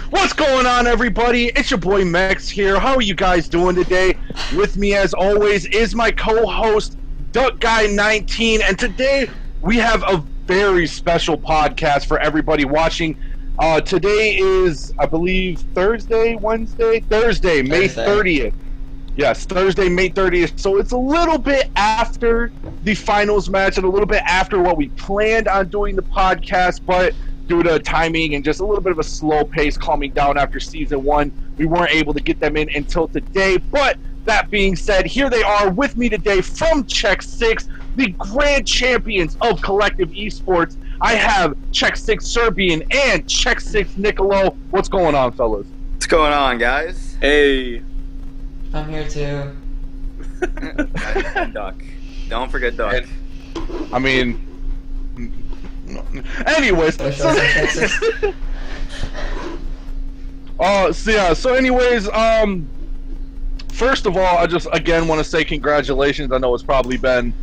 What's going on, everybody? It's your boy Mex here. How are you guys doing today? With me, as always, is my co-host DuckGuy19, and today we have a very special podcast for everybody watching. Today is, I believe, Thursday, May 30th. Yes, Thursday, May 30th. So it's a little bit after the finals match and a little bit after what we planned on doing the podcast, but due to timing and just a little bit of a slow pace calming down after season one, we weren't able to get them in until today. But that being said, here they are with me today from Check 6, the grand champions of collective esports. I have Check 6 Serbian and Check 6 Nichilo. What's going on, fellas? What's going on, guys? Hey. I'm here too. And Duck. Don't forget Duck. I mean, anyways. So anyways, first of all, I just again want to say congratulations. I know it's probably been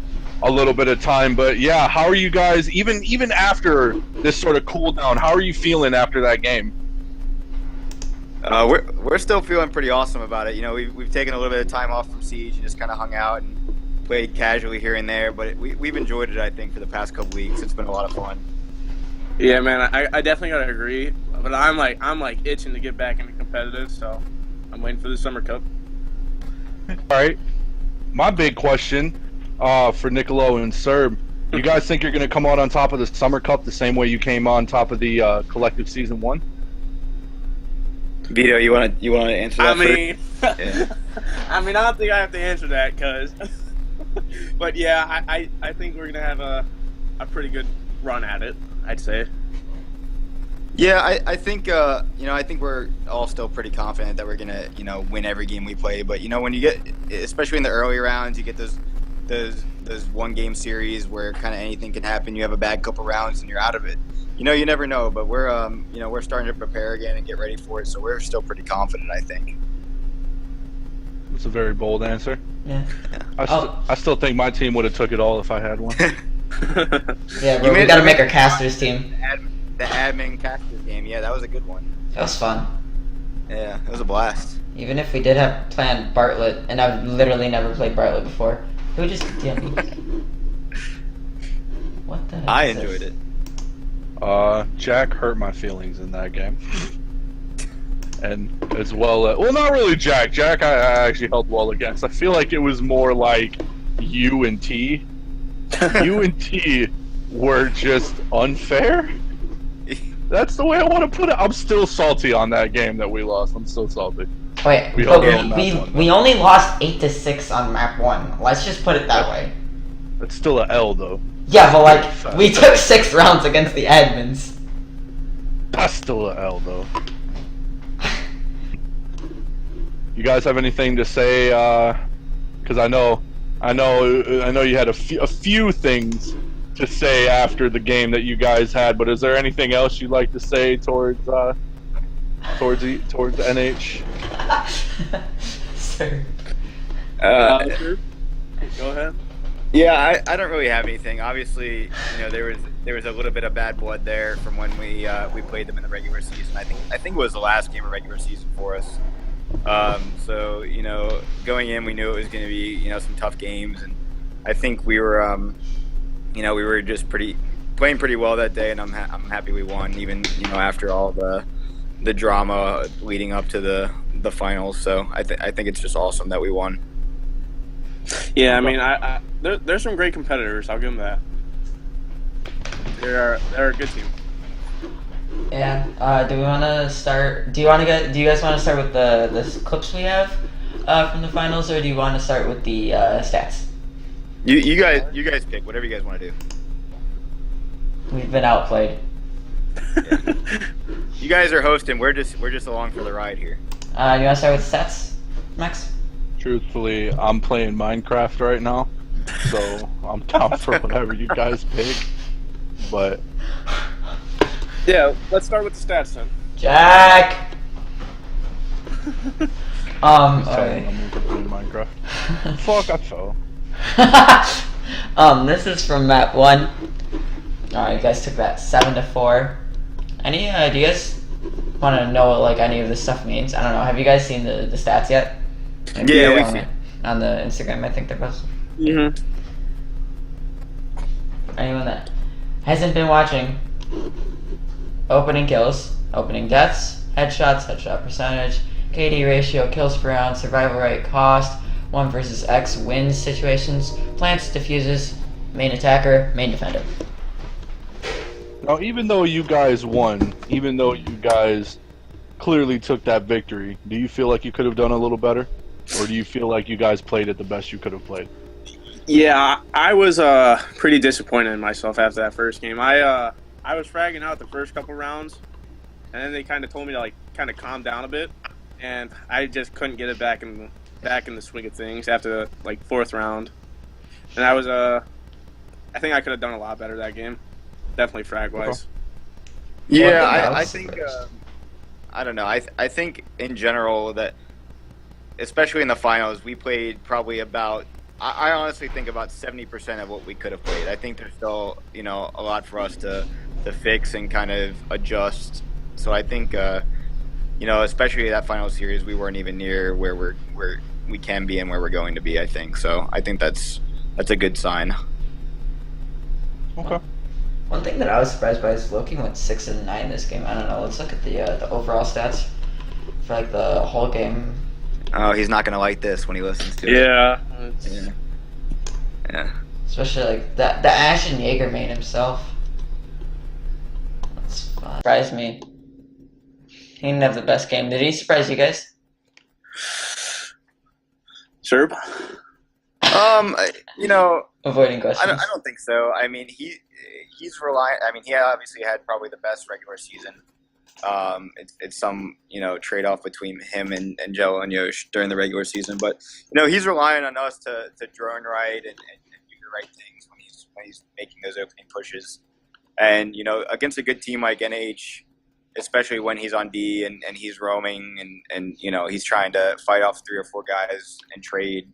a little bit of time, but yeah, how are you guys? Even after this sort of cool down, how are you feeling after that game? We're still feeling pretty awesome about it. You know, we've taken a little bit of time off from Siege and just kind of hung out and played casually here and there, but we've enjoyed it. I think for the past couple weeks, it's been a lot of fun. Yeah, man, I definitely gotta agree. But I'm like itching to get back into competitive, so I'm waiting for the Summer Cup. All right, my big question for Nichilo and Serb, you guys think you're going to come out on top of the Summer Cup the same way you came on top of the collective season one? Vito, you want to answer that? I mean, I don't think I have to answer that, but yeah, I think we're gonna have a pretty good run at it, I'd say. Yeah, I think I think we're all still pretty confident that we're gonna win every game we play. But when you get, especially in the early rounds, you get those one game series where kind of anything can happen. You have a bad couple rounds and you're out of it. You never know. But we're we're starting to prepare again and get ready for it. So we're still pretty confident, I think. That's a very bold answer. Yeah. I still think my team would have took it all if I had one. Yeah, bro, we gotta make our casters team. The admin casters game, yeah, that was a good one. That was fun. Yeah, it was a blast. Even if we did have planned Bartlett, and I've literally never played Bartlett before. Who just DM'd me? What the heck? I enjoyed it. Jack hurt my feelings in that game. And as well, well, not really Jack. Jack I actually held well against. I feel like it was more like you and T. You and T were just unfair. That's the way I want to put it. I'm still salty on that game that we lost. I'm still salty. Wait, we only lost 8-6 on map 1. Let's just put it that way. It's still an L though. Yeah, but like, we took 6 rounds against the admins. That's still an L though. You guys have anything to say? Because I know you had a few things to say after the game that you guys had, but is there anything else you'd like to say towards NH? Sir. Go ahead. Yeah, I don't really have anything. Obviously, there was a little bit of bad blood there from when we played them in the regular season. I think it was the last game of regular season for us. So going in, we knew it was going to be some tough games, and I think we were we were just playing pretty well that day, and I'm happy we won, even after all the drama leading up to the finals. So I think it's just awesome that we won. Yeah, I mean, there's some great competitors. I'll give them that. They're a good team. Yeah. Do we want to start? Do you guys want to start with the clips we have from the finals, or do you want to start with the stats? You guys pick whatever you guys want to do. We've been outplayed. Yeah. You guys are hosting. We're just along for the ride here. You want to start with stats, Max? Truthfully, I'm playing Minecraft right now, so I'm down for whatever you guys pick. But yeah, let's start with the stats then. Jack. Okay. I'm gonna play Minecraft. Fuck, I fell. This is from map 1. Alright, you guys took that 7-4. Do you guys want to know what like any of this stuff means. I don't know. Have you guys seen the stats yet? Yeah, we've on, seen. On the Instagram, I think they're posted. Mm-hmm. Anyone that hasn't been watching, opening kills, opening deaths, headshots, headshot percentage, KD ratio, kills per round, survival rate, cost, 1 versus X wins situations, plants, diffuses, main attacker, main defender. Now, even though you guys won, even though you guys clearly took that victory, do you feel like you could have done a little better? Or do you feel like you guys played it the best you could have played? Yeah, I was pretty disappointed in myself after that first game. I was fragging out the first couple rounds, and then they kind of told me to like kind of calm down a bit, and I just couldn't get it back in the swing of things after the like 4th round. And I was I think I could have done a lot better that game, definitely frag wise. Yeah, I think I don't know. I think in general that, especially in the finals, we played probably about. I honestly think about 70% of what we could have played. I think there's still, a lot for us to fix and kind of adjust. So I think, especially that final series, we weren't even near where we can be and where we're going to be. I think so. I think that's a good sign. Okay. One thing that I was surprised by is Loki went 6-9 this game. I don't know. Let's look at the overall stats for like the whole game. Oh, he's not gonna like this when he listens to it. Yeah. Yeah. Especially like the Ashen Jaeger main himself. That's fun. Surprised me. He didn't have the best game. Did he surprise you guys? Serb? Avoiding questions. I don't think so. I mean, he's reliant. I mean, he obviously had probably the best regular season. It's some trade off between him and Jello and Yosh during the regular season, but he's relying on us to drone right and do the right things when he's making those opening pushes. And against a good team like NH, especially when he's on D and he's roaming and he's trying to fight off 3 or 4 guys and trade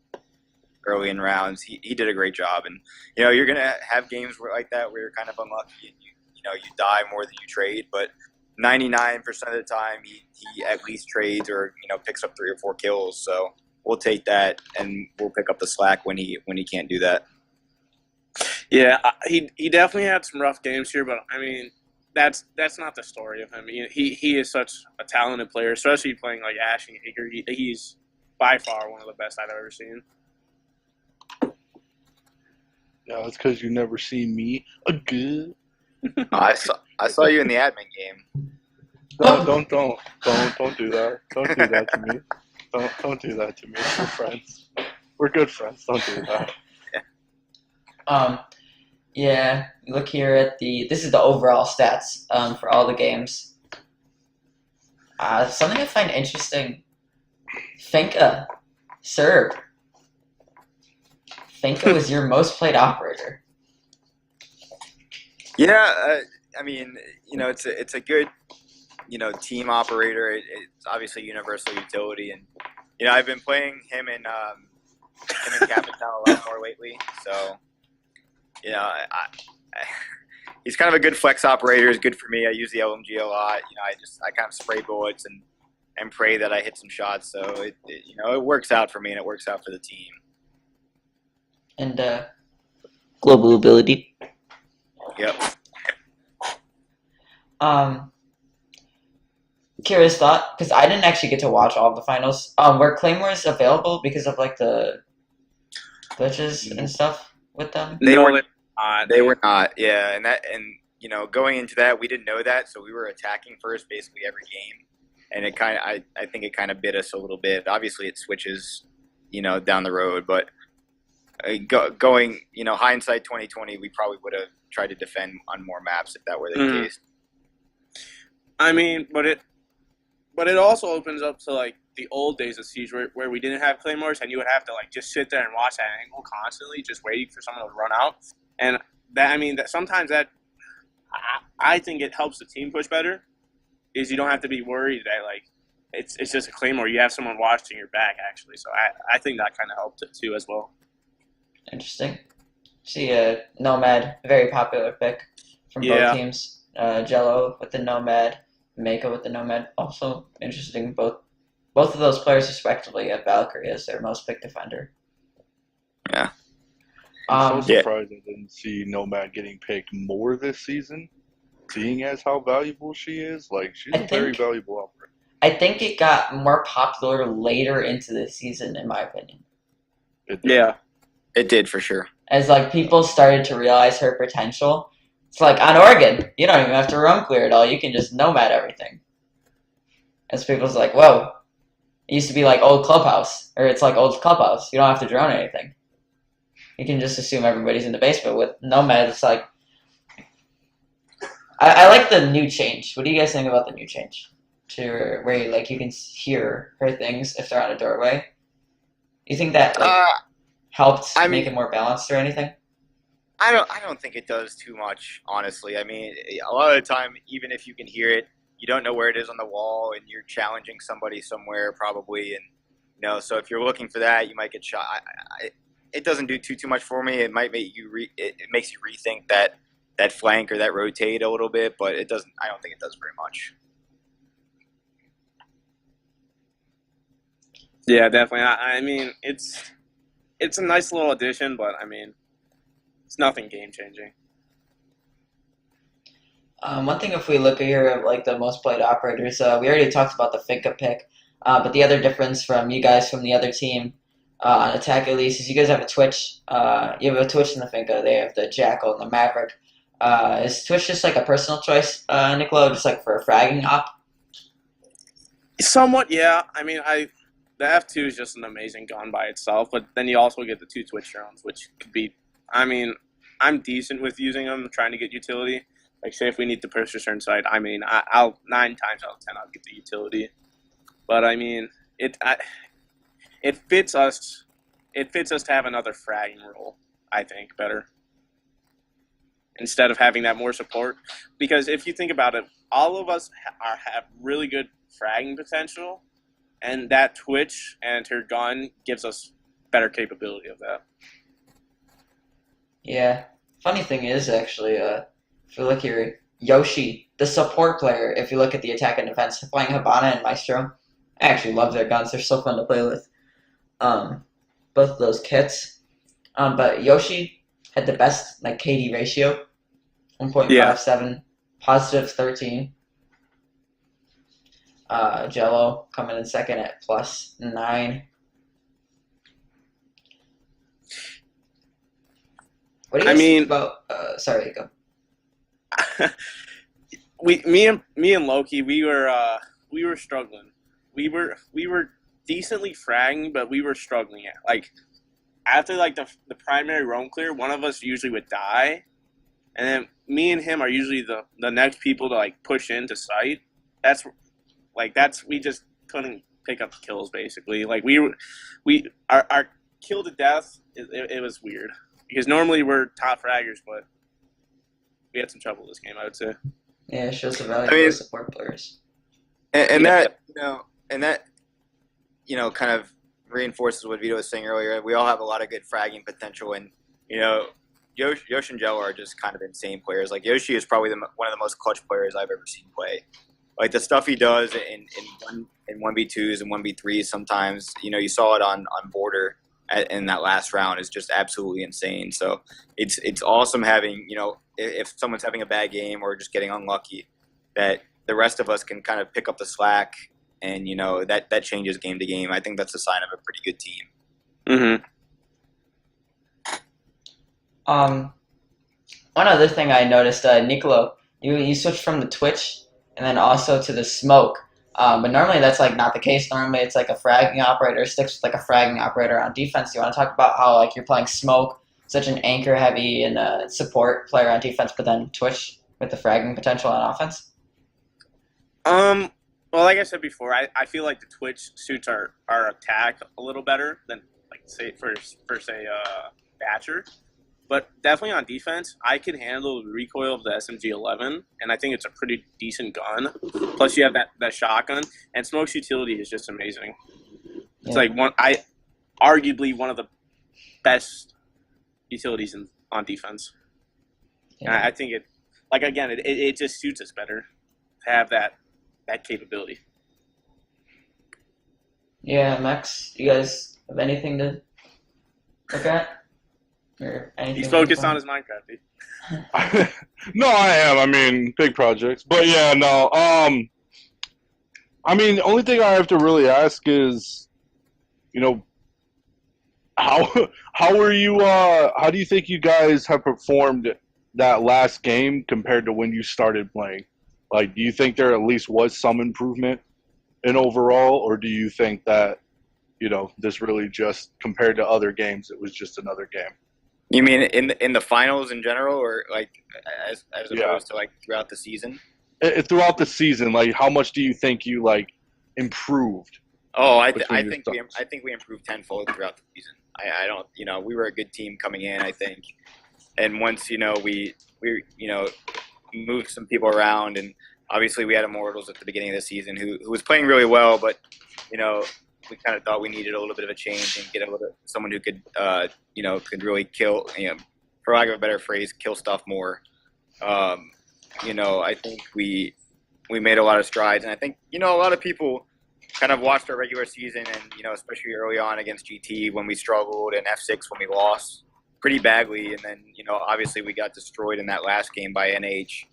early in rounds, he did a great job. And you're gonna have games like that where you're kind of unlucky and you die more than you trade, but 99% of the time he at least trades or picks up 3 or 4 kills. So we'll take that and we'll pick up the slack when he can't do that. Yeah, he definitely had some rough games here, but I mean that's not the story of him. He is such a talented player, especially playing like Ash and Hager. He's by far one of the best I've ever seen. Yeah, that's because you never see me again. I saw you in the admin game. No, don't do that. Don't do that to me. Don't do that to me. We're friends. We're good friends. Don't do that. Yeah. Look here at this is the overall stats for all the games. Something I find interesting. Finka, Serb. Finka was your most played operator. Yeah, I mean, it's a good, team operator. It's obviously universal utility, and I've been playing him in Capital a lot more lately. So, he's kind of a good flex operator. It's good for me. I use the LMG a lot. I kind of spray bullets and pray that I hit some shots. So it works out for me and it works out for the team. And global ability. Yep. Curious thought, because I didn't actually get to watch all of the finals. Were Claymores available because of like the glitches and stuff with them? They were not. Yeah, and going into that, we didn't know that, so we were attacking first basically every game, and it I think it kind of bit us a little bit. Obviously, it switches, down the road, but going, hindsight 2020, we probably would have tried to defend on more maps if that were the case. I mean, but it also opens up to like the old days of Siege where we didn't have claymores and you would have to like just sit there and watch that angle constantly, just waiting for someone to run out. And sometimes I think it helps the team push better. Is you don't have to be worried that like it's just a claymore. You have someone watching your back actually. So I think that kind of helped it too as well. Interesting. See, Nomad, very popular pick from both teams. Jello with the Nomad, Mako with the Nomad. Also interesting. Both of those players respectively have Valkyrie as their most picked defender. Yeah. I'm so Yeah. surprised I didn't see Nomad getting picked more this season, seeing as how valuable she is. Like, she's a very valuable operator. I think it got more popular later into the season, in my opinion. Yeah. It did for sure. As like people started to realize her potential. It's like on Oregon, you don't even have to roam clear at all. You can just nomad everything. As people's like, whoa. It used to be like old Clubhouse, or it's like old Clubhouse. You don't have to drone anything. You can just assume everybody's in the basement. With Nomad, it's like... I like the new change. What do you guys think about the new change? To where you can hear her things if they're on a doorway. You think that helped make it more balanced or anything? I don't think it does too much, honestly. I mean, a lot of the time, even if you can hear it, you don't know where it is on the wall, and you're challenging somebody somewhere probably, and so if you're looking for that, you might get shot. It doesn't do too much for me. It might make you it makes you rethink that flank or that rotate a little bit, but it doesn't. I don't think it does very much. Yeah, definitely. I mean, it's a nice little addition, but I mean, it's nothing game changing. One thing, if we look here at like the most played operators, we already talked about the Finka pick, but the other difference from you guys from the other team on attack at least is you guys have a Twitch. You have a Twitch in the Finka. They have the Jackal and the Maverick. Is Twitch just like a personal choice, Nichilo, just like for a fragging op? Somewhat, yeah. I mean, the F2 is just an amazing gun by itself, but then you also get the 2 Twitch drones, which could be. I mean, I'm decent with using them, trying to get utility. Like, say if we need to push a certain side, I mean, I'll 9 times out of 10 I'll get the utility. But I mean, it fits us. It fits us to have another fragging role. I think better instead of having that more support. Because if you think about it, all of us have really good fragging potential, and that Twitch and her gun gives us better capability of that. Yeah. Funny thing is, actually, if you look here, Yoshi, the support player, if you look at the attack and defense, playing Habana and Maestro, I actually love their guns. They're so fun to play with. Both of those kits. But Yoshi had the best like KD ratio, 1.57, positive 13. Jello coming in second at plus 9. What do you think about? Sorry, go. me and Loki, we were struggling. We were decently fragging, but we were struggling at like after like the primary roam clear, one of us usually would die, and then me and him are usually the next people to like push into sight. We just couldn't pick up kills basically. Like our kill to death, it was weird because normally we're top fraggers, but we had some trouble this game, I would say. Yeah, it shows the value of support players. And that kind of reinforces what Vito was saying earlier. We all have a lot of good fragging potential, and Yoshi and Jello are just kind of insane players. Like Yoshi is probably one of the most clutch players I've ever seen play. Like the stuff he does in 1v2s and 1v3s sometimes, you saw it on Border in that last round is just absolutely insane. So it's awesome having, if someone's having a bad game or just getting unlucky, that the rest of us can kind of pick up the slack, and that changes game to game. I think that's a sign of a pretty good team. One other thing I noticed, Nichilo, you switched from the Twitch and then also to the smoke. But normally that's like not the case. Normally it's like a fragging operator sticks with like a fragging operator on defense. Do you want to talk about how like you're playing smoke, such an anchor heavy and support player on defense, but then Twitch with the fragging potential on offense? Well, like I said before, I feel like the Twitch suits our attack a little better than like say for Thatcher. But definitely on defense, I can handle the recoil of the SMG-11, and I think it's a pretty decent gun. Plus, you have that shotgun, and Smoke's utility is just amazing. It's like arguably one of the best utilities on defense. Yeah. And I think it just suits us better to have that that capability. Yeah, Max, you guys have anything to look at? Or anything He's to focused find? on his Minecraft. No, I am. I mean, big projects, but yeah, no. I mean, the only thing I have to really ask is, you know, how how are you? How do you think you guys have performed that last game compared to when you started playing? Like, do you think there at least was some improvement in overall, or do you think that, this really just compared to other games, it was just another game? You mean in the finals in general, or like as Yeah. opposed to like throughout the season? Throughout the season, like, how much do you think you improved? Oh, I Between your think stars. I think we improved tenfold throughout the season. I don't, we were a good team coming in, I think, and once we moved some people around, and obviously we had Immortals at the beginning of the season who was playing really well, but we kind of thought we needed a little bit of a change and get someone who could could really kill, for lack of a better phrase, kill stuff more. I think we made a lot of strides, and I think a lot of people kind of watched our regular season, and especially early on against GT when we struggled, and F6 when we lost pretty badly, and then obviously we got destroyed in that last game by NH.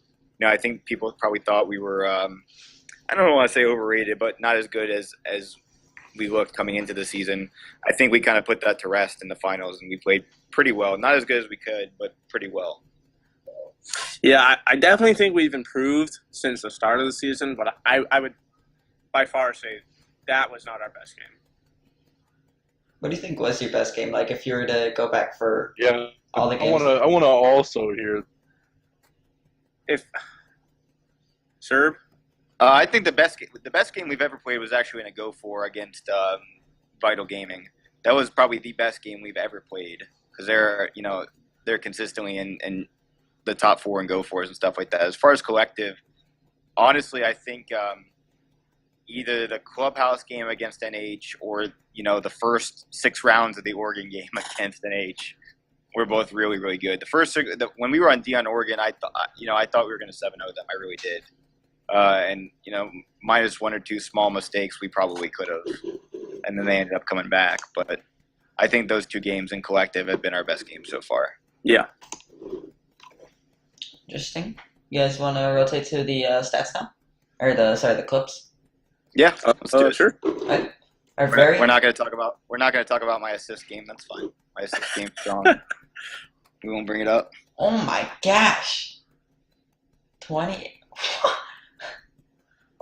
I think people probably thought we were I don't want to say overrated, but not as good as we looked coming into the season. I think we kind of put that to rest in the finals, and we played pretty well. Not as good as we could, but pretty well. Yeah, I definitely think we've improved since the start of the season, but I would by far say that was not our best game. What do you think was your best game? Like, if you were to go back for Yeah, all the I games? want to also hear. If Serb, I think the best game we've ever played was actually in a Go 4 against Vital Gaming. That was probably the best game we've ever played, because they're consistently in the top 4 in Go 4s and stuff like that. As far as collective, honestly, I think either the Clubhouse game against NH or the first 6 rounds of the Oregon game against NH were both really, really good. When we were on Dion Oregon, I thought we were going to 7-0 them. I really did. And minus 1 or 2 small mistakes, we probably could have, and then they ended up coming back. But I think those 2 games in collective have been our best games so far. yeah. Interesting. You guys want to rotate to the stats now? Or the clips? Yeah, let's do it. Sure. We're not going to talk about my assist game. That's fine. My assist game's strong. We won't bring it up. Oh my gosh. 20.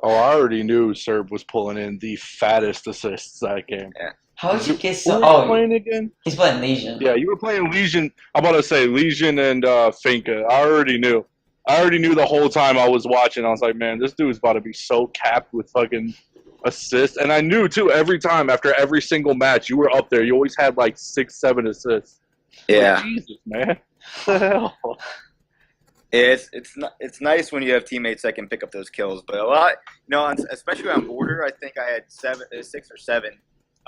Oh, I already knew Serb was pulling in the fattest assists that game. Yeah. How did you get Who so... were you Oh, playing again? he's playing Legion. Yeah, you were playing Legion. I'm about to say Legion and Finka. I already knew the whole time I was watching. I was like, man, this dude's about to be so capped with fucking assists. And I knew, too, every time after every single match, you were up there. You always had like 6-7 assists. Yeah. Like, Jesus, man. What the hell? It's nice when you have teammates that can pick up those kills, but a lot, especially on border, I think I had 6 or 7.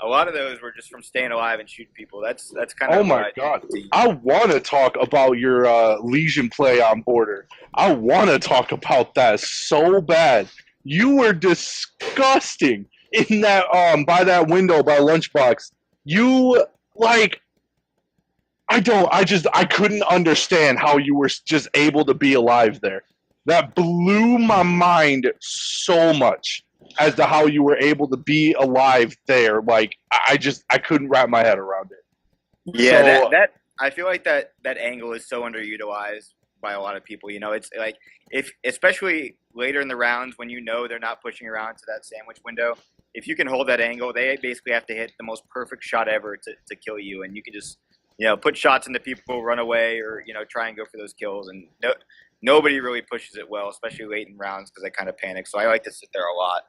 A lot of those were just from staying alive and shooting people. That's kind of. Oh my god! I want to talk about your Legion play on border. I want to talk about that so bad. You were disgusting in that by that window by Lunchbox. You I couldn't understand how you were just able to be alive there. That blew my mind so much as to how you were able to be alive there. Like, I couldn't wrap my head around it. Yeah, So- that I feel like that angle is so underutilized by a lot of people. It's like, if especially later in the rounds when they're not pushing around to that sandwich window, if you can hold that angle, they basically have to hit the most perfect shot ever to kill you, and you can just put shots into people, run away, or try and go for those kills, and nobody really pushes it well, especially late in rounds, because they kind of panic. So I like to sit there a lot.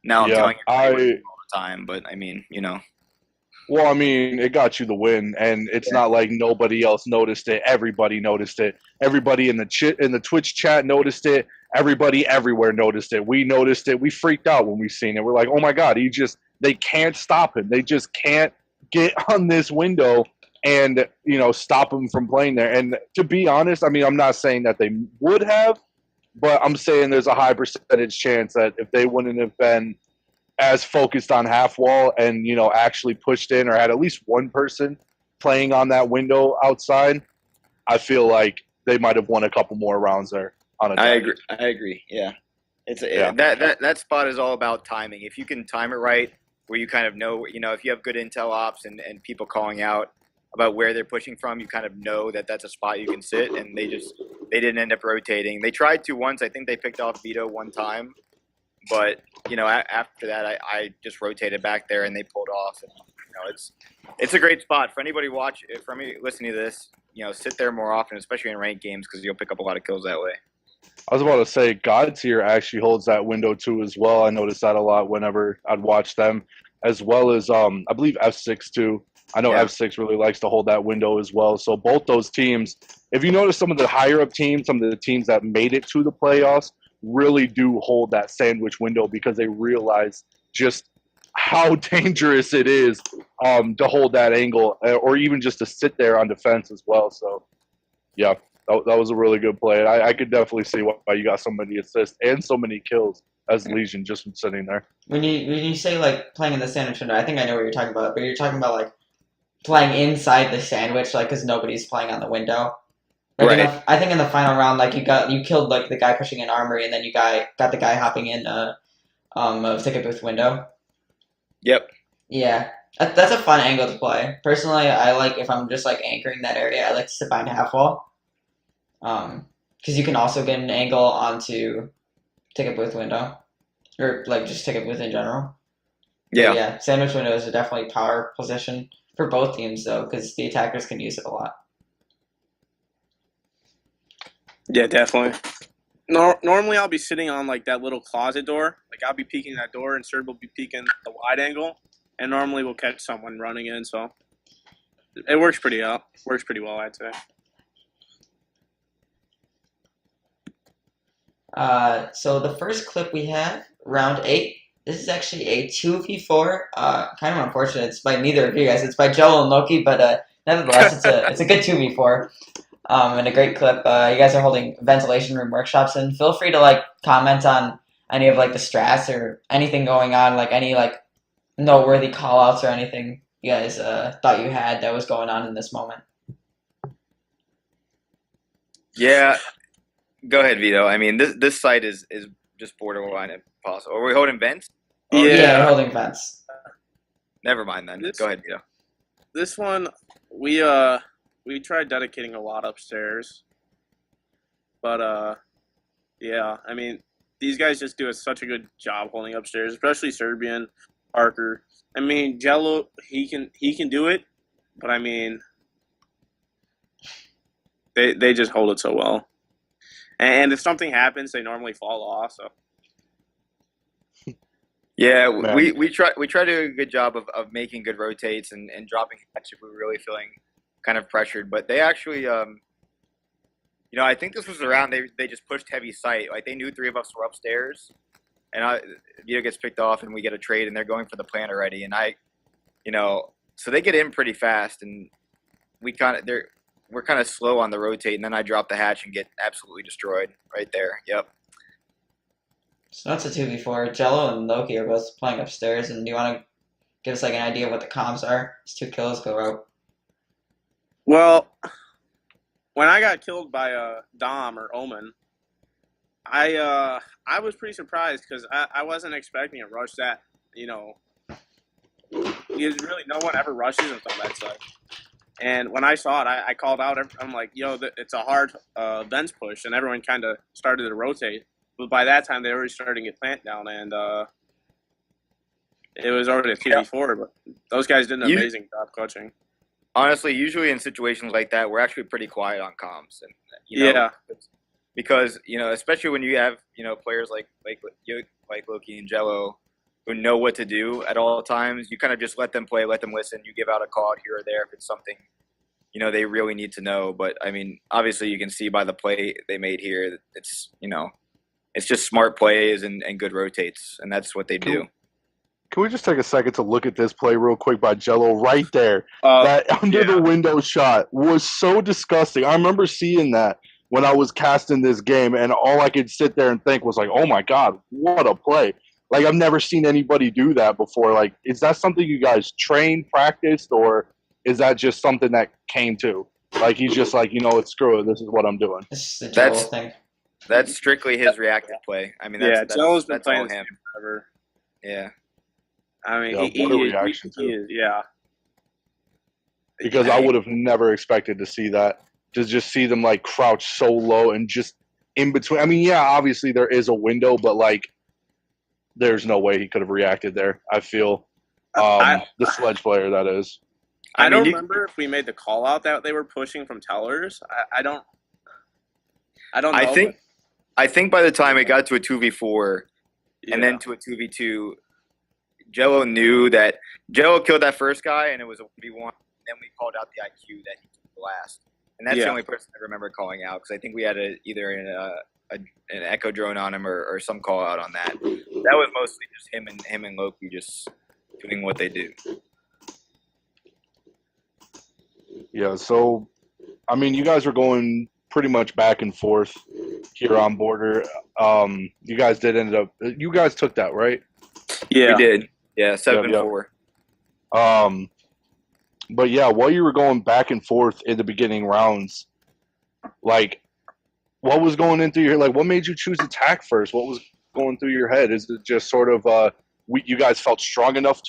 Now I'm Yeah, telling you all the time, but I mean, Well, I mean, it got you the win, and it's not like nobody else noticed it. Everybody noticed it. Everybody in the Twitch chat noticed it. Everybody everywhere noticed it. We noticed it. We freaked out when we seen it. We're like, oh my god, they can't stop him. They just can't get on this window and stop him from playing there. And to be honest, I mean, I'm not saying that they would have, but I'm saying there's a high percentage chance that if they wouldn't have been as focused on half wall and, you know, actually pushed in or had at least one person playing on that window outside, I feel like they might have won a couple more rounds there on a I agree. Yeah. Yeah. That spot is all about timing. If you can time it right, where you kind of know, you know, if you have good intel ops and people calling out about where they're pushing from, you kind of know that that's a spot you can sit, and they didn't end up rotating. They tried to once. I think they picked off Vito one time, but, you know, after that, I just rotated back there and they pulled off. And, you know, it's a great spot for anybody listening to this. You know, sit there more often, especially in ranked games, because you'll pick up a lot of kills that way. I was about to say, God tier actually holds that window too as well. I noticed that a lot whenever I'd watch them, as well as I believe F6 too. I know F6 really likes to hold that window as well. So both those teams, if you notice some of the higher up teams, some of the teams that made it to the playoffs really do hold that sandwich window because they realize just how dangerous it is to hold that angle or even just to sit there on defense as well. So, yeah. That was a really good play. I could definitely see why you got so many assists and so many kills as Legion just from sitting there. When you say, like, playing in the sandwich window, I think I know what you're talking about, but you're talking about, like, playing inside the sandwich, like, because nobody's playing on the window. Like, right. I think in the final round, like, you killed, like, the guy pushing in armory, and then you got the guy hopping in of ticket booth window. Yep. Yeah. That's a fun angle to play. Personally, I like, if I'm just, like, anchoring that area, I like to sit behind a half wall. Because you can also get an angle onto ticket booth window, or like just ticket booth in general. Yeah. But yeah, sandwich window is a definitely power position for both teams though, because the attackers can use it a lot. Yeah, definitely. Normally I'll be sitting on like that little closet door. Like I'll be peeking that door, and Serb will be peeking the wide angle, and normally we'll catch someone running in. So it works pretty well. Works pretty well, I'd say. So the first clip we have, round 8. This is actually a 2v4. Kind of unfortunate. It's by neither of you guys. It's by Joel and Loki, but nevertheless, it's a good 2v4. And a great clip. You guys are holding ventilation room workshops, and feel free to like comment on any of like the strats or anything going on, like any like noteworthy callouts or anything you guys thought you had that was going on in this moment. Yeah. Go ahead, Vito. I mean, this site is just borderline impossible. Are we holding vents? Yeah, we're holding vents. Never mind then. Go ahead, Vito. This one, we tried dedicating a lot upstairs, but yeah, I mean, these guys just do such a good job holding upstairs, especially Serbian, Parker. I mean, Jello, he can do it, but I mean, they just hold it so well. And if something happens, they normally fall off. So yeah, we try to do a good job of making good rotates and dropping catch if we're really feeling kind of pressured. But they actually, you know, I think this was around they just pushed heavy sight. Like they knew 3 of us were upstairs, and Vito gets picked off, and we get a trade, and they're going for the plant already. And you know, so they get in pretty fast, and we're kind of slow on the rotate, and then I drop the hatch and get absolutely destroyed right there. Yep. So that's a 2v4. Jello and Loki are both playing upstairs, and do you want to give us like an idea of what the comms are? It's 2 kills, go rope. Well, when I got killed by Dom or Omen, I was pretty surprised because I wasn't expecting a rush that, you know, because really no one ever rushes until that side. And when I saw it, I called out. I'm like, yo, it's a hard vents push, and everyone kind of started to rotate. But by that time, they were already starting to get plant down, and it was already a 2v4. But those guys did an amazing job clutching. Honestly, usually in situations like that, we're actually pretty quiet on comms, and you know, because you know, especially when you have players like Loki and Jello who know what to do at all times, you kind of just let them play, let them listen. You give out a call here or there if it's something they really need to know. But I mean, obviously, you can see by the play they made here that it's just smart plays and good rotates, and that's what they do. Can we just take a second to look at this play real quick by Jello right there? That under the window shot was so disgusting. I remember seeing that when I was casting this game, and all I could sit there and think was like, oh my God, what a play. Like, I've never seen anybody do that before. Like, is that something you guys trained, practiced, or is that just something that came to? Like, he's just like, you know what, screw it, this is what I'm doing. This is the Joel thing. That's strictly his reactive play. I mean, that's Joel's been that's playing all this him. game forever. Yeah. I mean, Yeah, what a reaction he is, yeah. Because I would have never expected to see that. To just see them, like, crouch so low and just in between. I mean, yeah, obviously there is a window, but, like, there's no way he could have reacted there, I feel. The sledge player, that is. I don't remember if we made the call out that they were pushing from tellers. I don't know. I think by the time it got to a 2v4 and then to a 2v2, Jello knew that Jello killed that first guy and it was a 1v1. Then we called out the IQ that he took last. And that's the only person I remember calling out, because I think we had either an echo drone on him or some call out on that. That was mostly just him and Loki just doing what they do. Yeah, so, I mean, you guys were going pretty much back and forth here on border. You guys you guys took that, right? Yeah. We did. Yeah, 7-4. But yeah, while you were going back and forth in the beginning rounds, like, what was going in through your, like, what made you choose attack first? What was going through your head? Is it just sort of, you guys felt strong enough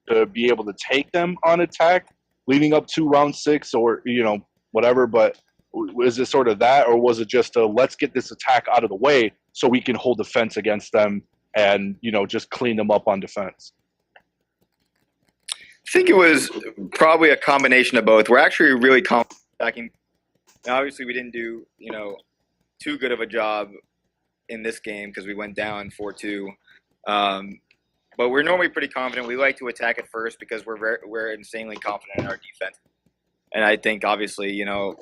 to be able to take them on attack leading up to round 6, or, you know, whatever, but is it sort of that, or was it just let's get this attack out of the way so we can hold defense against them and, you know, just clean them up on defense? I think it was probably a combination of both. We're actually really confident attacking. Now, obviously, we didn't do, you know, too good of a job in this game because we went down 4-2. But we're normally pretty confident. We like to attack at first because we're insanely confident in our defense. And I think, obviously, you know,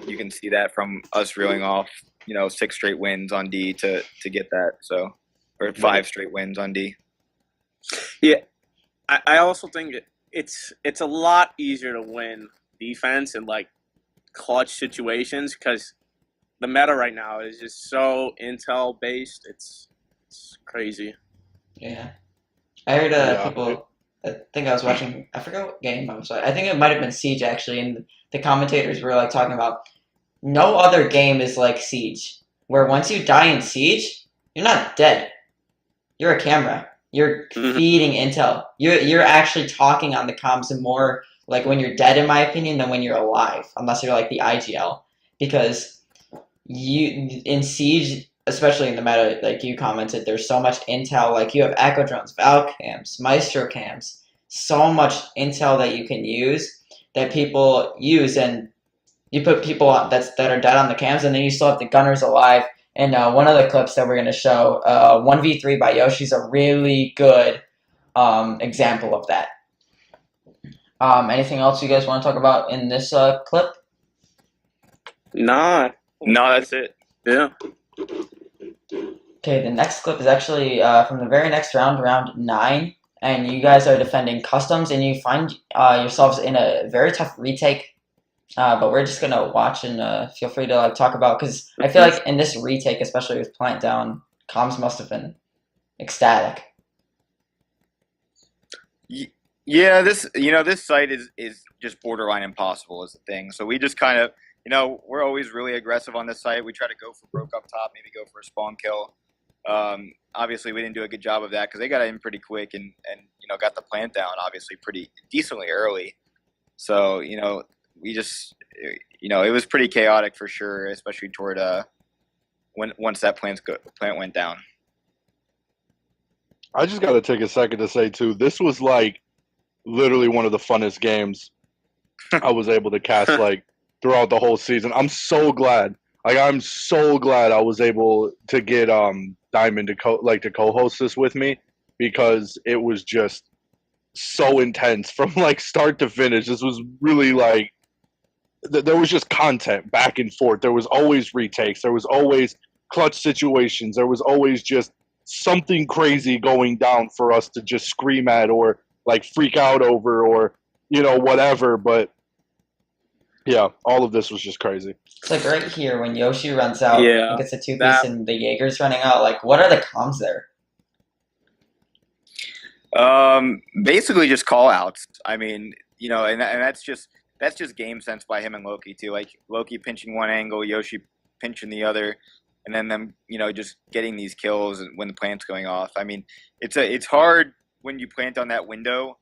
you can see that from us reeling off, you know, 6 straight wins on D to get that. So, or 5 straight wins on D. Yeah, I also think it's a lot easier to win defense in, like, clutch situations because the meta right now is just so intel based. It's crazy. Yeah, I heard people. I think I was watching. I forgot what game I was. I think it might have been Siege actually, and the commentators were like talking about no other game is like Siege, where once you die in Siege, you're not dead. You're a camera. You're feeding intel. You're actually talking on the comms and more like when you're dead, in my opinion, than when you're alive, unless you're like the IGL. Because you in Siege, especially in the meta, like you commented, there's so much intel. Like you have Echo drones, Val cams, Maestro cams, so much intel that you can use that people use, and you put people that are dead on the cams, and then you still have the gunners alive. And one of the clips that we're going to show, 1v3 by Yoshi's a really good example of that. Anything else you guys want to talk about in this clip? Nah. No, that's it. Yeah. Okay, the next clip is actually from the very next round, round 9. And you guys are defending customs, and you find yourselves in a very tough retake. But we're just going to watch and feel free to like talk about, because I feel like in this retake, especially with Plant Down, comms must have been ecstatic. Yeah, this site is just borderline impossible is the thing. So we just kind of, you know, we're always really aggressive on this site. We try to go for broke up top, maybe go for a spawn kill. Obviously, we didn't do a good job of that because they got in pretty quick and you know, got the plant down obviously pretty decently early. So, you know, we just, you know, it was pretty chaotic for sure, especially toward once that plant went down. I just got to take a second to say, too, this was like literally one of the funnest games I was able to cast like throughout the whole season. I'm so glad. Like, I'm so glad I was able to get Diamond to co-host this with me, because it was just so intense from like start to finish. This was really like there was just content back and forth. There was always retakes. There was always clutch situations. There was always just something crazy going down for us to just scream at or like freak out over or, you know, whatever. But Yeah, all of this was just crazy. It's like right here when Yoshi runs out Yeah, and gets a 2-piece that- and the Jaeger's running out. Like, what are the comms there? Basically just call outs. I mean, and that's just game sense by him and Loki too. Like Loki pinching one angle, Yoshi pinching the other, and then them, just getting these kills when the plant's going off. I mean, it's hard when you plant on that window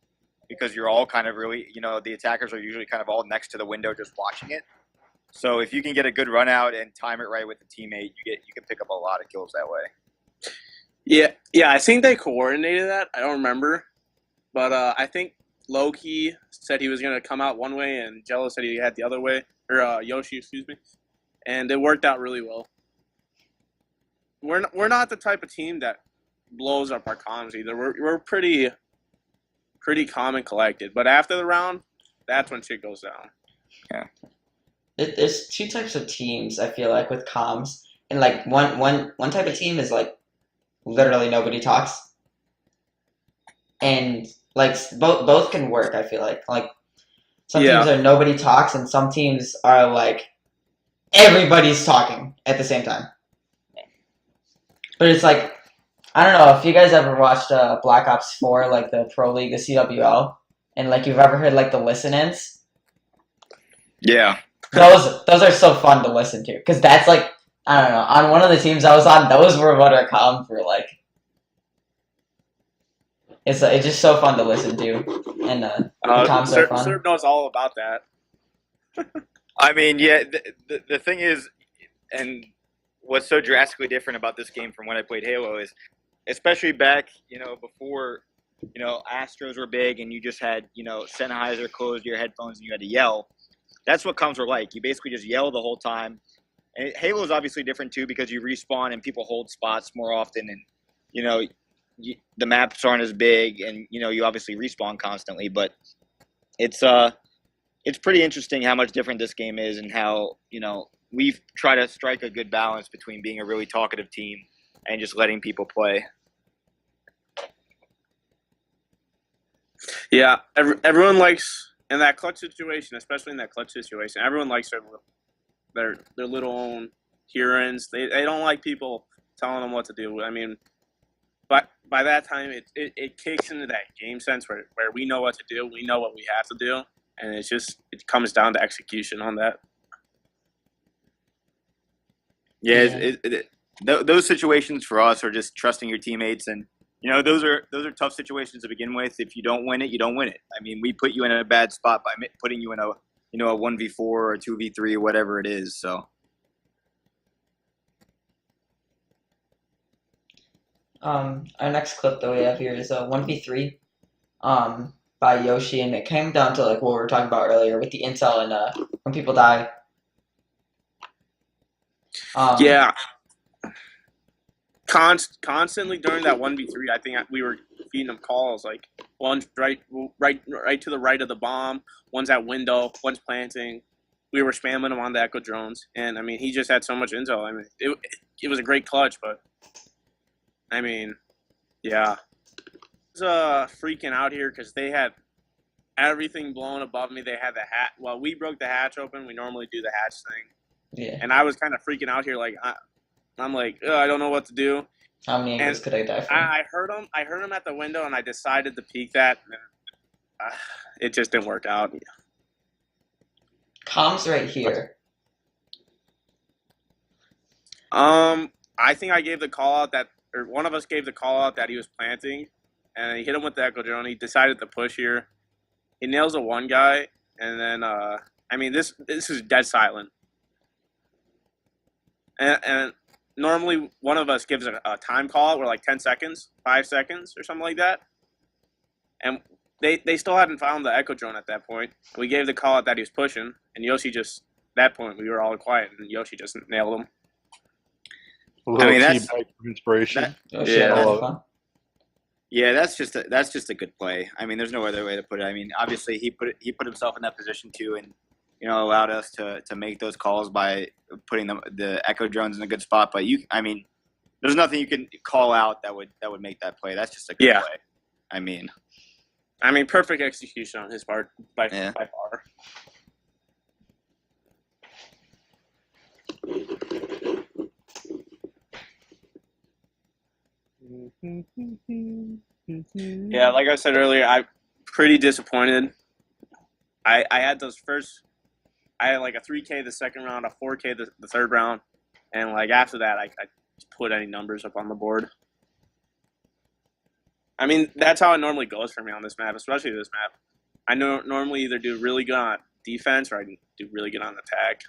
because you're all kind of really, the attackers are usually kind of all next to the window just watching it. So if you can get a good run out and time it right with the teammate, you can pick up a lot of kills that way. Yeah. I think they coordinated that. I don't remember, but I think Loki said he was gonna come out one way, and Jello said he had the other way, or Yoshi, excuse me, and it worked out really well. We're not the type of team that blows up our comms either. We're pretty calm and collected, but after the round, that's when shit goes down. Yeah. There's two types of teams, I feel like, with comms. And, like, one type of team is, like, literally nobody talks. And, like, both can work, I feel like. Like, some teams are nobody talks, and some teams are, like, everybody's talking at the same time. But it's, like, I don't know, if you guys ever watched Black Ops 4, like, the Pro League, the CWL, and, like, you've ever heard, like, the listen-ins? Yeah. Those are so fun to listen to, because that's like, I don't know, on one of the teams I was on, those were what our comms were like. It's just so fun to listen to, and the comms are fun. Serb knows all about that. I mean, yeah, the thing is, and what's so drastically different about this game from when I played Halo is, especially back, before, Astros were big and you just had, Sennheiser closed your headphones and you had to yell. That's what comms were like. You basically just yell the whole time. And Halo is obviously different too because you respawn and people hold spots more often, and the maps aren't as big, and you obviously respawn constantly. But it's pretty interesting how much different this game is, and how we've tried to strike a good balance between being a really talkative team and just letting people play. Yeah, everyone likes. In that clutch situation, especially in that clutch situation, everyone likes their little own hearings. They don't like people telling them what to do. I mean, but by that time, it kicks into that game sense where we know what to do, we know what we have to do, and it comes down to execution on that. Yeah, those situations for us are just trusting your teammates, and those are tough situations to begin with. If you don't win it, you don't win it. I mean, we put you in a bad spot by putting you in a 1v4 or a 2v3 or whatever it is. So. Our next clip that we have here is a 1v3 by Yoshi, and it came down to like what we were talking about earlier with the intel and when people die. Yeah. Constantly during that 1v3, I think we were feeding them calls, like one's right to the right of the bomb, one's at window, one's planting. We were spamming him on the echo drones, and I mean, he just had so much intel. I mean, it was a great clutch, but I mean, yeah, I was freaking out here because they had everything blown above me. They had the hat. Well, we broke the hatch open. We normally do the hatch thing, Yeah. and I was kind of freaking out here, like I'm like, I don't know what to do. How many angles could I die from? I heard him at the window, and I decided to peek that. And, it just didn't work out. Comms right here. I think I gave the call out or one of us gave the call out that he was planting, and he hit him with the echo drone. He decided to push here. He nails a one guy, and then I mean this is dead silent. And normally one of us gives a time call out. We're like 10 seconds, 5 seconds, or something like that. And they still hadn't found the echo drone at that point. We gave the call out that he was pushing, and Yoshi just, at that point, we were all quiet, and Yoshi just nailed him. I mean, that's inspiration. Yeah, that's just a good play. I mean, there's no other way to put it. I mean, obviously he put himself in that position too, and allowed us to make those calls by putting the echo drones in a good spot. But I mean, there's nothing you can call out that would make that play. That's just a good play. I mean, perfect execution on his part by far. Yeah, like I said earlier, I'm pretty disappointed. I had those first. I had like a 3K the second round, a 4K the third round, and like after that, I just put any numbers up on the board. I mean, that's how it normally goes for me on this map, especially this map. I normally either do really good on defense or I do really good on attack.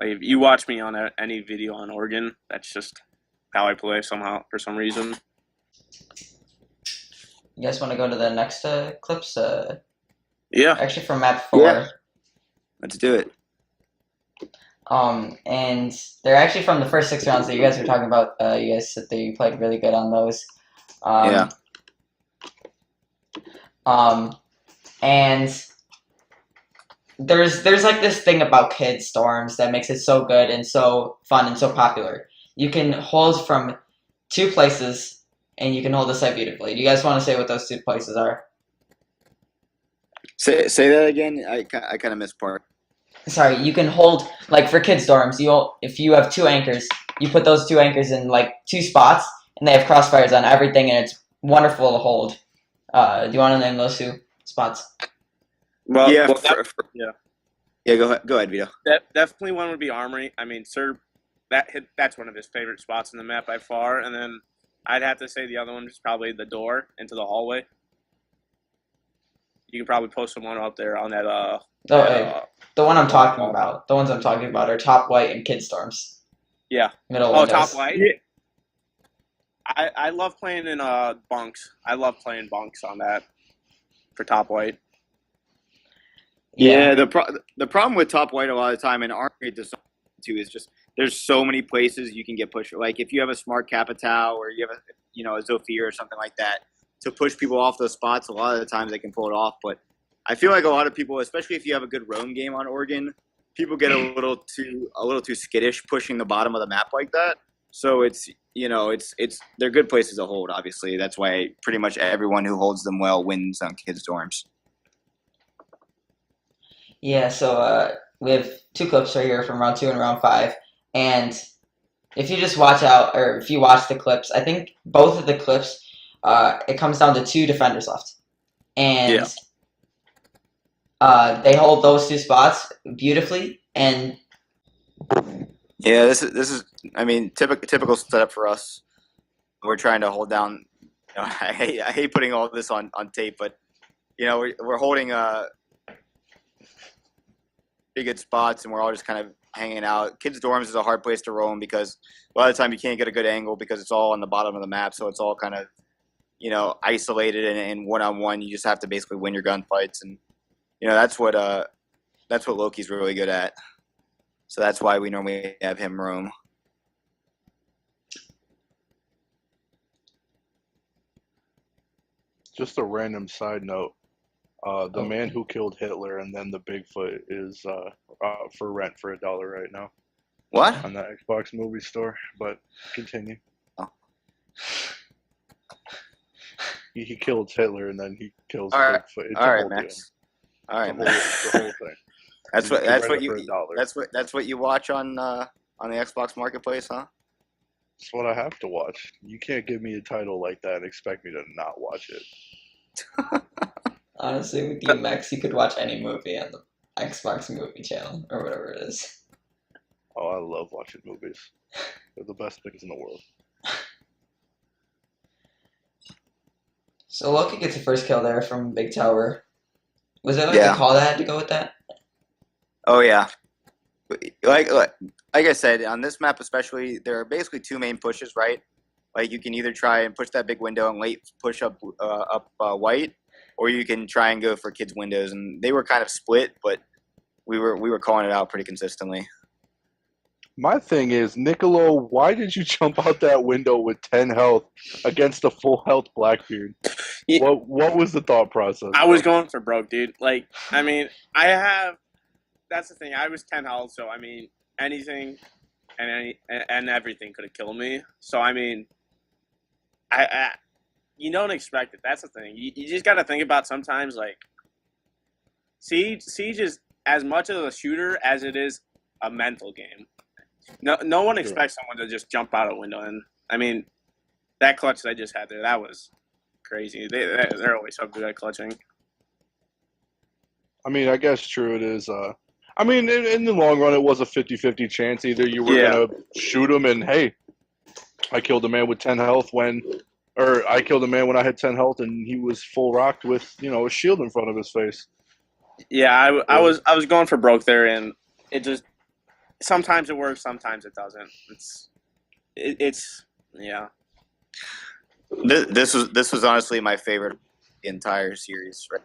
Like if you watch me on any video on Oregon, that's just how I play somehow for some reason. You guys want to go to the next clips? Yeah. Actually, from map 4. Yeah. Let's do it. And they're actually from the first 6 rounds that you guys were talking about. You guys said that you played really good on those. Yeah. And there's like this thing about Kid Storms that makes it so good and so fun and so popular. You can hold from 2 places, and you can hold the site beautifully. Do you guys want to say what those 2 places are? Say that again. I kind of missed part. Sorry, you can hold, like for Kid Storms, if you have 2 anchors, you put those 2 anchors in like 2 spots, and they have crossfires on everything, and it's wonderful to hold. Do you want to name those 2 spots? Well, Yeah. yeah. Yeah. Go ahead, Vito. Definitely one would be Armory. I mean, that's one of his favorite spots in the map by far. And then I'd have to say the other one is probably the door into the hallway. You can probably post someone up there on that. The one I'm talking about. The ones I'm talking about are Top White and Kid Storms. Yeah. Middle Oh, windows. Top White. Yeah. I love playing in bunks. I love playing bunks on that for Top White. Yeah. The problem with Top White a lot of the time, and Armory too, is just there's so many places you can get pushed. Like if you have a smart Capitao or you have a Zofia or something like that to push people off those spots, a lot of the times they can pull it off. But I feel like a lot of people, especially if you have a good roam game on Oregon, people get a little too skittish pushing the bottom of the map like that. So it's they're good places to hold. Obviously, that's why pretty much everyone who holds them well wins on Kids Dorms. Yeah, so we have 2 clips right here from round 2 and round 5, and if you just watch out, or if you watch the clips, I think both of the clips, it comes down to 2 defenders left, and they hold those 2 spots beautifully, and yeah, this is I mean typical setup for us. We're trying to hold down. I hate putting all this on tape, but we're holding pretty good spots, and we're all just kind of hanging out. Kids Dorms is a hard place to roam because a lot of the time you can't get a good angle because it's all on the bottom of the map, so it's all kind of isolated and one-on-one. You just have to basically win your gunfights, and that's what Loki's really good at. So that's why we normally have him roam. Just a random side note. The man who killed Hitler and then the Bigfoot is for rent for $1 right now. What? On the Xbox movie store. But continue. Oh. He killed Hitler and then he kills the All Bigfoot. It's all a right, whole Max. deal. All right, The Max. whole thing. That's what you $1. that's what you watch on the Xbox Marketplace, huh? That's what I have to watch. You can't give me a title like that and expect me to not watch it. honestly, with you, Max, you could watch any movie on the Xbox movie channel, or whatever it is. Oh, I love watching movies. They're the best things in the world. So Loki gets the first kill there from Big Tower. Was there like Yeah. a call that had to go with that? Oh yeah. Like I said, on this map especially, there are basically 2 main pushes, right? Like you can either try and push that big window and late push up white, or you can try and go for kids' windows. And they were kind of split, but we were calling it out pretty consistently. My thing is, Nichilo, why did you jump out that window with 10 health against a full health Blackbeard? Yeah. What was the thought process? I was going for broke, dude. Like, I mean, that's the thing. I was 10 health, so I mean, anything and everything could have killed me. So I mean, I you don't expect it. That's the thing. You just got to think about sometimes, like, Siege is as much of a shooter as it is a mental game. No one expects someone to just jump out a window. And I mean, that clutch they just had there, that was crazy. They're always so good at clutching. I mean, I guess true it is. I mean, in the long run, it was a 50-50 chance. Either you were going to shoot him and, hey, I killed a man with 10 health or I killed a man when I had 10 health and he was full rocked with, a shield in front of his face. Yeah, I was going for broke there, and it just sometimes it works, sometimes it doesn't. It's yeah. This was honestly my favorite entire series. Right?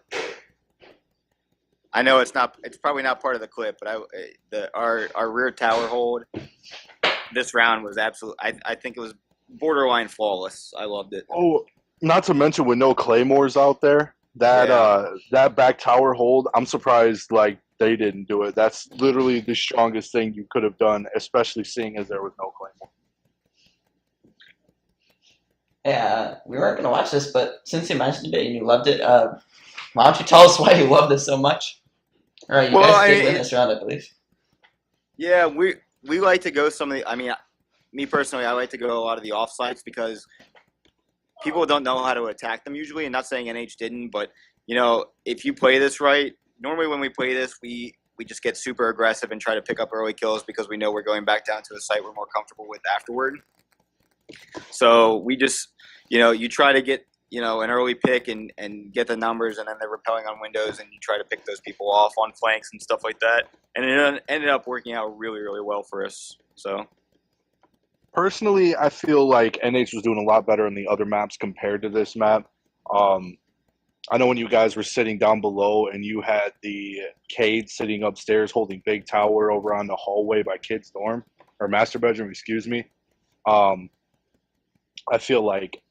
I know it's probably not part of the clip, but our rear tower hold this round was I think it was borderline flawless. I loved it. Oh, not to mention with no claymores out there, that back tower hold, I'm surprised they didn't do it. That's literally the strongest thing you could have done, especially seeing as there was no claymore. Yeah, we weren't gonna watch this, but since you mentioned it and you loved it, why don't you tell us why you love this so much? All right, you guys did win this round, I believe. Yeah, we like to go some of the. I mean, me personally, I like to go a lot of the offsites because people don't know how to attack them usually. And not saying NH didn't, but if you play this right, normally when we play this, we just get super aggressive and try to pick up early kills because we know we're going back down to a site we're more comfortable with afterward. So we just, you try to get an early pick and get the numbers, and then they're repelling on windows, and you try to pick those people off on flanks and stuff like that. And it ended up working out really, really well for us. So. Personally, I feel like NH was doing a lot better in the other maps compared to this map. I know when you guys were sitting down below and you had the Cade sitting upstairs holding big tower over on the hallway by Kid's dorm, or master bedroom, excuse me. I feel like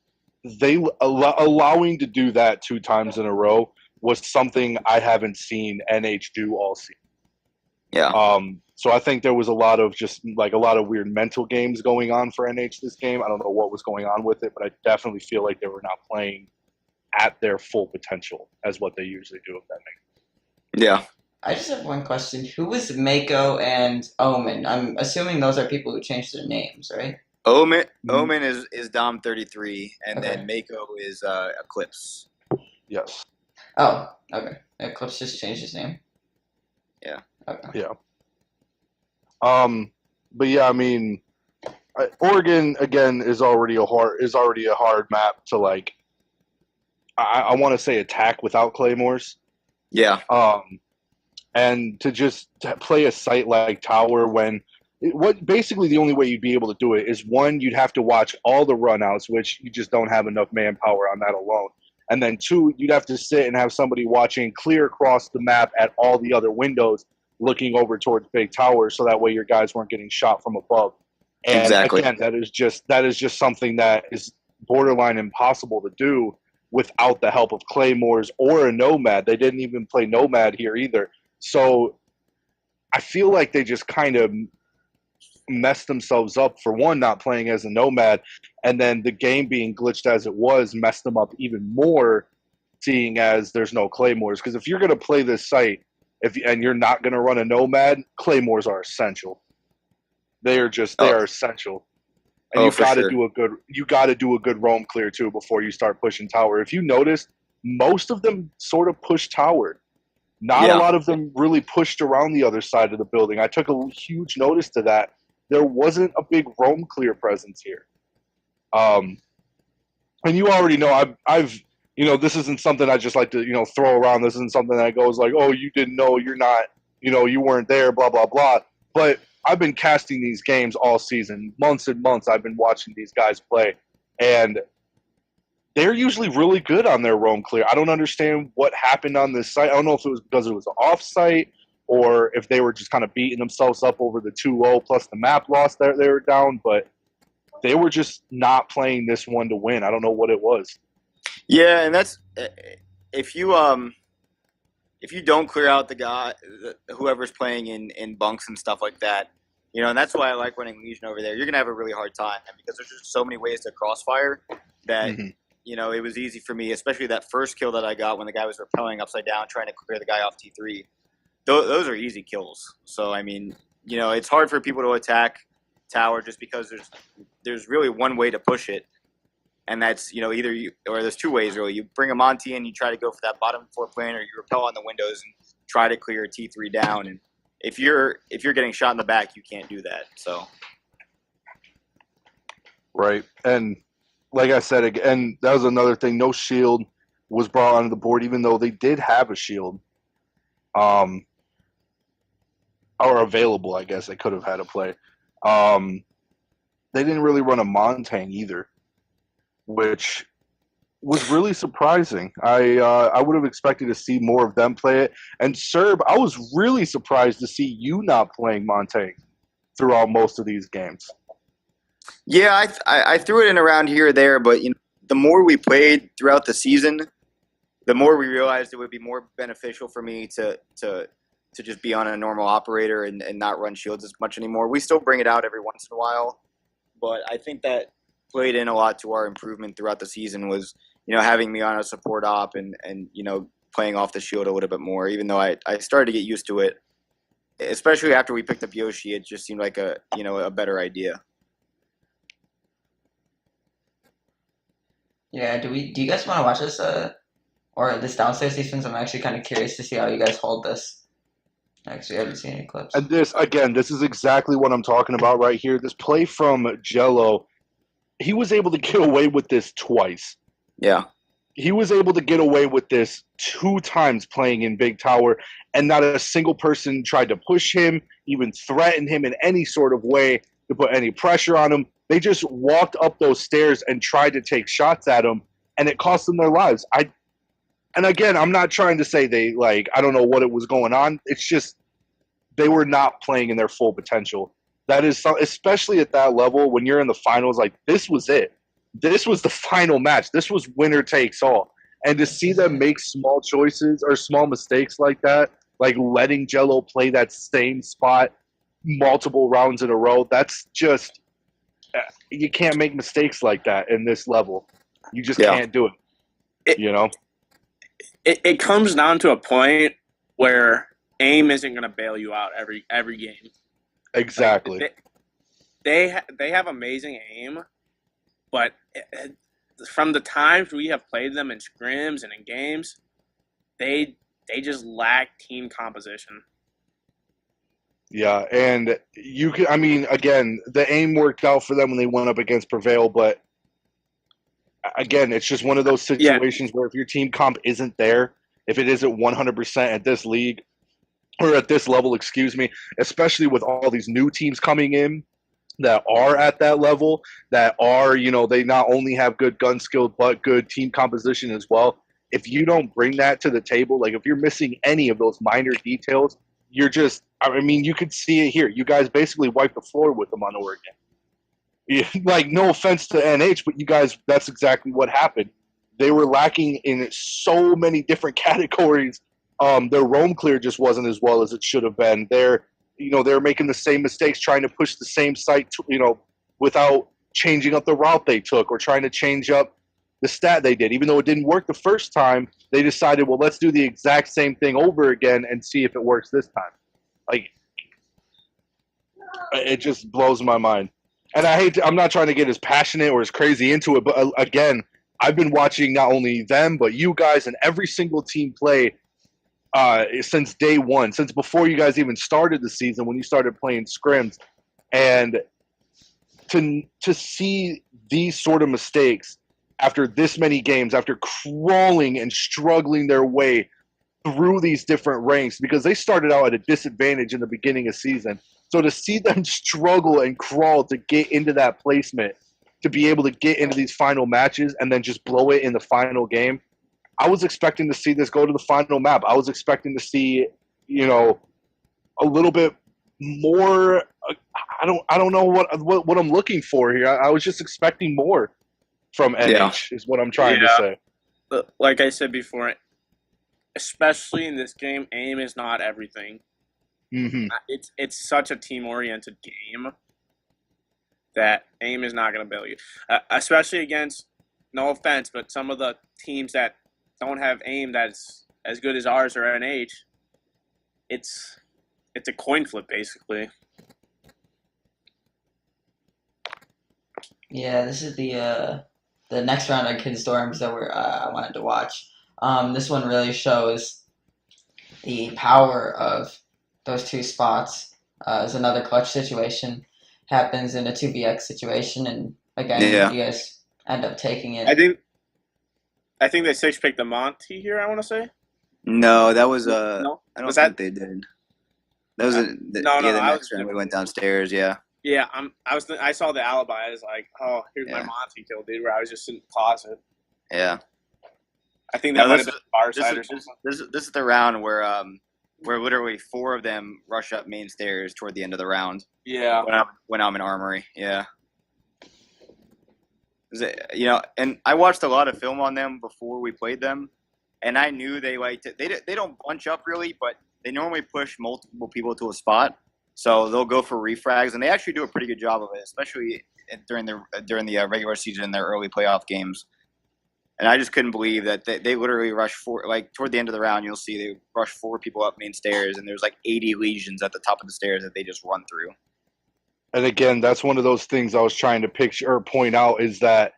they allowing to do that 2 times in a row was something I haven't seen NH do all season. Yeah. So I think there was a lot of weird mental games going on for NH this game. I don't know what was going on with it, but I definitely feel like they were not playing at their full potential as what they usually do, if that makes sense. Yeah. I just have one question. Who was Mako and Omen? I'm assuming those are people who changed their names, right? Omen is Dom 33, and then Mako is Eclipse. Yes. Oh, okay. Eclipse just changed his name. Yeah. Okay. Yeah. But yeah, I mean, Oregon again is already a hard map to I want to say attack without claymores. Yeah. And to play a site like Tower when basically the only way you'd be able to do it is, one, you'd have to watch all the runouts, which you just don't have enough manpower on that alone. And then 2, you'd have to sit and have somebody watching clear across the map at all the other windows, looking over towards big towers, so that way your guys weren't getting shot from above. And exactly. Again, that is just something that is borderline impossible to do without the help of claymores or a nomad. They didn't even play nomad here either. So I feel like they just kind of messed themselves up, for one, not playing as a nomad, and then the game being glitched as it was messed them up even more, seeing as there's no claymores. Because if you're going to play this site and you're not going to run a nomad, claymores are essential. They are essential. And you got to do a good roam clear too before you start pushing tower. If you notice, most of them sort of push tower. Not a lot of them really pushed around the other side of the building. I took a huge notice to that. There wasn't a big roam clear presence here. And you already know I've this isn't something I just like to, throw around. This isn't something that goes like, oh, you didn't know, you're not, you weren't there, blah, blah, blah. But I've been casting these games all season, months and months. I've been watching these guys play, and they're usually really good on their roam clear. I don't understand what happened on this site. I don't know if it was because it was off site or if they were just kind of beating themselves up over the 2-0 plus the map loss that they were down, but they were just not playing this one to win. I don't know what it was. Yeah, and that's if you don't clear out the guy, whoever's playing in bunks and stuff like that, and that's why I like running Legion over there. You're gonna have a really hard time because there's just so many ways to crossfire that it was easy for me, especially that first kill that I got when the guy was rappelling upside down trying to clear the guy off T3. Those are easy kills. So I mean, it's hard for people to attack tower just because there's really one way to push it, and that's either you, or there's two ways really. You bring a Monty and you try to go for that bottom 4 plane, or you repel on the windows and try to clear a T3 down. And if you're getting shot in the back, you can't do that. So right, and like I said again, that was another thing. No shield was brought onto the board, even though they did have a shield, or available. I guess they could have had a play. They didn't really run a Montang either, which was really surprising. I would have expected to see more of them play it. And Serb, I was really surprised to see you not playing Montang throughout most of these games. Yeah, I threw it in around here or there, but the more we played throughout the season, the more we realized it would be more beneficial for me to just be on a normal operator and not run shields as much anymore. We still bring it out every once in a while, but I think that played in a lot to our improvement throughout the season was, having me on a support op and playing off the shield a little bit more, even though I started to get used to it, especially after we picked up Yoshi. It just seemed like a better idea. Yeah, do you guys want to watch this or this downstairs defense? I'm actually kind of curious to see how you guys hold this. Actually, I haven't seen any clips. And this is exactly what I'm talking about right here. This play from Jello, he was able to get away with this twice. Yeah. He was able to get away with this 2 times playing in Big Tower, and not a single person tried to push him, even threaten him in any sort of way to put any pressure on him. They just walked up those stairs and tried to take shots at him, and it cost them their lives. And again, I'm not trying to say I don't know what it was going on. It's just they were not playing in their full potential. That is, especially at that level, when you're in the finals, this was it. This was the final match. This was winner takes all. And to see them make small choices or small mistakes like that, like letting Jello play that same spot multiple rounds in a row, that's just – you can't make mistakes like that in this level. You just can't do it. It comes down to a point where aim isn't going to bail you out every game. Exactly. They have amazing aim, but from the times we have played them in scrims and in games, they just lack team composition. Yeah, and again, the aim worked out for them when they went up against Prevail, but again, it's just one of those situations where if your team comp isn't there, if it isn't 100% at this league, or at this level, especially with all these new teams coming in that are at that level, that are, they not only have good gun skill, but good team composition as well. If you don't bring that to the table, if you're missing any of those minor details, you're just, you could see it here. You guys basically wiped the floor with them on Oregon. No offense to NH, but you guys, that's exactly what happened. They were lacking in so many different categories. Their roam clear just wasn't as well as it should have been. They're making the same mistakes, trying to push the same site, without changing up the route they took or trying to change up the stat they did. Even though it didn't work the first time, they decided, well, let's do the exact same thing over again and see if it works this time. It just blows my mind. And I'm not trying to get as passionate or as crazy into it, but again, I've been watching not only them, but you guys and every single team play since day one, since before you guys even started the season, when you started playing scrims. And to see these sort of mistakes after this many games, after crawling and struggling their way through these different ranks, because they started out at a disadvantage in the beginning of season. So to see them struggle and crawl to get into that placement, to be able to get into these final matches and then just blow it in the final game, I was expecting to see this go to the final map. I was expecting to see, a little bit more. I don't know what I'm looking for here. I was just expecting more from NH, is what I'm trying to say. Like I said before, especially in this game, aim is not everything. Mm-hmm. It's such a team-oriented game that aim is not going to bail you, especially against, no offense, but some of the teams that don't have aim that's as good as ours or NH. It's a coin flip, basically. Yeah, this is the next round of Kid Storms that I wanted to watch. This one really shows the power of those two spots. As another clutch situation happens in a 2vx situation, and again, Yeah. you guys end up taking it. I think they 6-picked the Monty here. I want to say. No, that was No? I don't Was think that? they did. That was the I next was round we went downstairs. Yeah. Yeah, I saw the alibi. I was like, oh, here's my Yeah. Monty kill, dude. Where I was just in the closet. Yeah. I think that No, might this have been far This side or is something. this is the round where literally 4 of them rush up main stairs toward the end of the round Yeah. when I'm in armory. Yeah. And I watched a lot of film on them before we played them, and I knew they like to. They don't bunch up really, but they normally push multiple people to a spot, so they'll go for refrags, and they actually do a pretty good job of it, especially during the regular season and their early playoff games. And I just couldn't believe that they literally rush toward the end of the round, you'll see they rush 4 people up main stairs, and there's like 80 legions at the top of the stairs that they just run through. And again, that's one of those things I was trying to picture or point out is that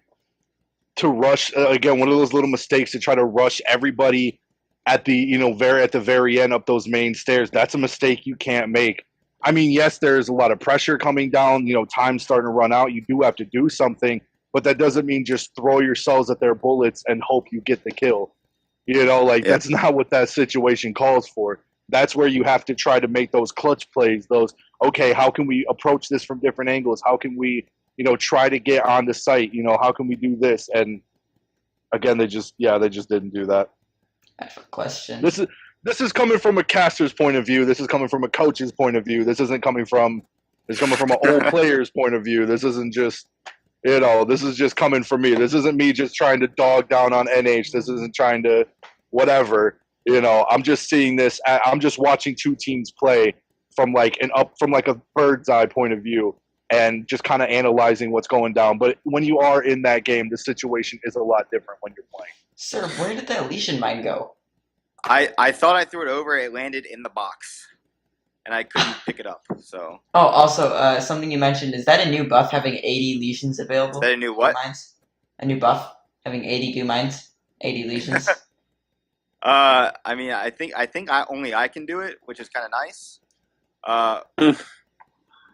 to rush again, one of those little mistakes to try to rush everybody at the very end up those main stairs. That's a mistake you can't make. I mean, yes, there's a lot of pressure coming down. Time's starting to run out. You do have to do something, but that doesn't mean just throw yourselves at their bullets and hope you get the kill. That's not what that situation calls for. That's where you have to try to make those clutch plays. Okay, how can we approach this from different angles? How can we, try to get on the site? How can we do this? And again, they just didn't do that. I have a question. This is coming from a caster's point of view. This is coming from a coach's point of view. This isn't coming from. It's coming from an old player's point of view. This isn't just. This is just coming from me. This isn't me just trying to dog down on NH. This isn't trying to whatever. I'm just seeing this. I'm just watching two teams play from a bird's eye point of view and just kind of analyzing what's going down. But when you are in that game, the situation is a lot different when you're playing. Sir, where did that Legion mine go? I thought I threw it over. It landed in the box, and I couldn't pick it up. So. Oh, also, something you mentioned, is that a new buff having 80 legions available? Is that a new what? Mines? A new buff having 80 goo mines? 80 legions? I mean, I think only I can do it, which is kind of nice.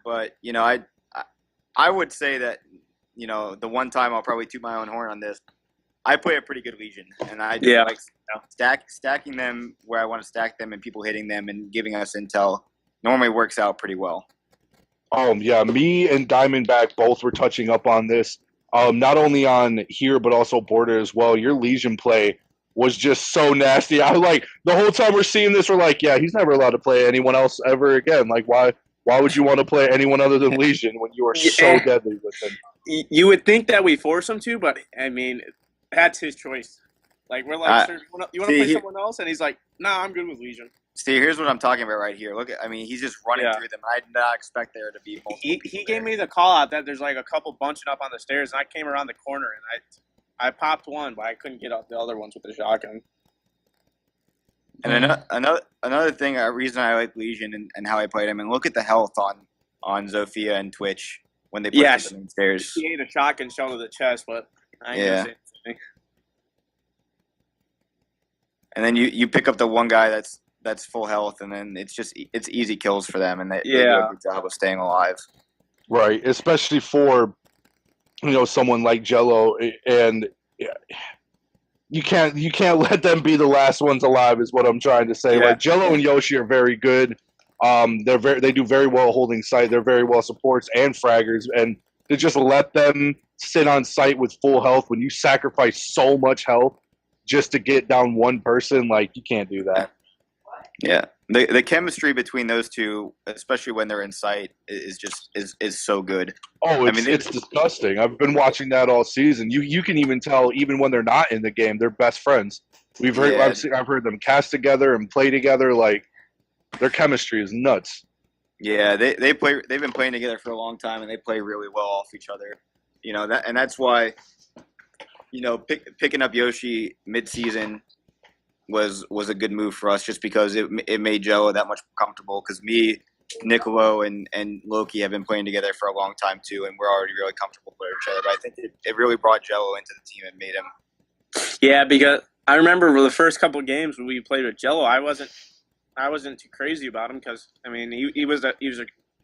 But I would say that the one time I'll probably toot my own horn on this. I play a pretty good Legion, and I do stacking them where I want to stack them, and people hitting them and giving us intel normally works out pretty well. Yeah, me and Diamondback both were touching up on this. Not only on here, but also Border as well. Your Legion play was just so nasty. I the whole time we're seeing this, we're like, yeah, he's never allowed to play anyone else ever again. Like, why would you want to play anyone other than Legion when you are so deadly with him? You would think that we force him to, but I mean, that's his choice. Like, we're like, sir, you want to play someone else? And he's like, nah, I'm good with Legion. See, here's what I'm talking about right here. Look, he's just running through them. I did not expect there to be multiple. He gave me the call out that there's like a couple bunching up on the stairs, and I came around the corner and I popped one, but I couldn't get up the other ones with the shotgun. And another thing, a reason I like Legion and how I played him, and look at the health on Zofia and Twitch when they put them in stairs. He ate a shotgun shell to the chest, but I ain't gonna say anything. And then you pick up the one guy that's full health, and then it's easy kills for them, and they do a good job of staying alive. Right, especially for someone like Jello, and you can't let them be the last ones alive. Is what I'm trying to say. Like Jello and Yoshi are very good. They do very well holding site. They're very well supports and fraggers, and to just let them sit on site with full health when you sacrifice so much health just to get down one person, like, you can't do that. Yeah, the chemistry between those two, especially when they're in sight, is so good. Oh, it's disgusting. I've been watching that all season. You can even tell, even when they're not in the game, they're best friends. I've heard them cast together and play together. Like, their chemistry is nuts. Yeah, they've been playing together for a long time, and they play really well off each other. That's why. Picking up Yoshi mid-season was a good move for us, just because it made Joe that much more comfortable. Because me Nichilo and Loki have been playing together for a long time too, and we're already really comfortable with each other. But I think it really brought Jello into the team and made him. Yeah, because I remember the first couple of games when we played with Jello, I wasn't too crazy about him because I mean he was a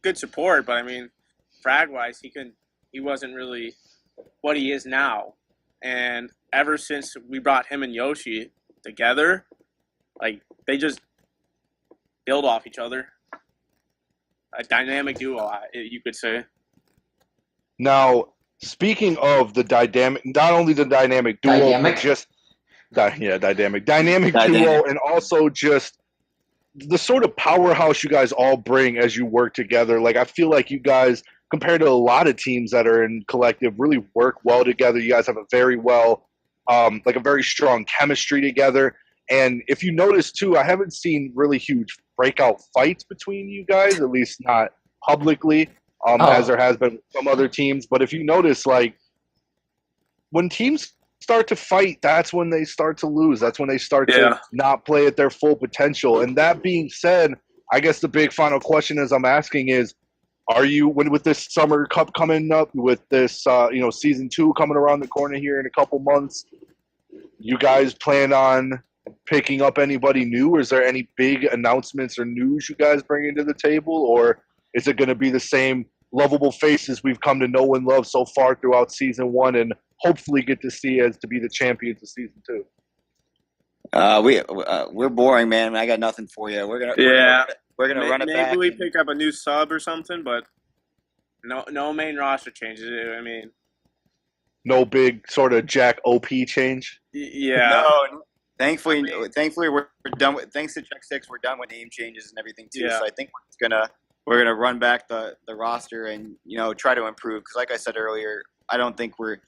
good support, but I mean frag wise he wasn't really what he is now. And ever since we brought him and Yoshi together, like they just build off each other. A dynamic duo, you could say. Now, speaking of the dynamic, not only the dynamic duo, Dynamic? but just dynamic duo, and also just the sort of powerhouse you guys all bring as you work together. Like I feel like you guys, compared to a lot of teams that are in collective, really work well together. You guys have a very like a very strong chemistry together. And if you notice too, I haven't seen really huge breakout fights between you guys, at least not publicly, as there has been with some other teams. But if you notice, like when teams start to fight, that's when they start to lose. That's when they start to not play at their full potential. And that being said, I guess the big final question is I'm asking is, are you, with this Summer Cup coming up, with this season 2 coming around the corner here in a couple months, you guys plan on picking up anybody new? Or is there any big announcements or news you guys bring into the table? Or is it going to be the same lovable faces we've come to know and love so far throughout season 1 and hopefully get to see as to be the champions of season 2? We're boring, man. I got nothing for you. We're gonna run it back. Maybe we pick up a new sub or something, but no main roster changes. I mean, no big sort of Jack OP change. Yeah. No. Thankfully, we're done with. Thanks to Check 6, we're done with name changes and everything too. Yeah. So I think we're gonna run back the roster and try to improve. Because like I said earlier, I don't think we're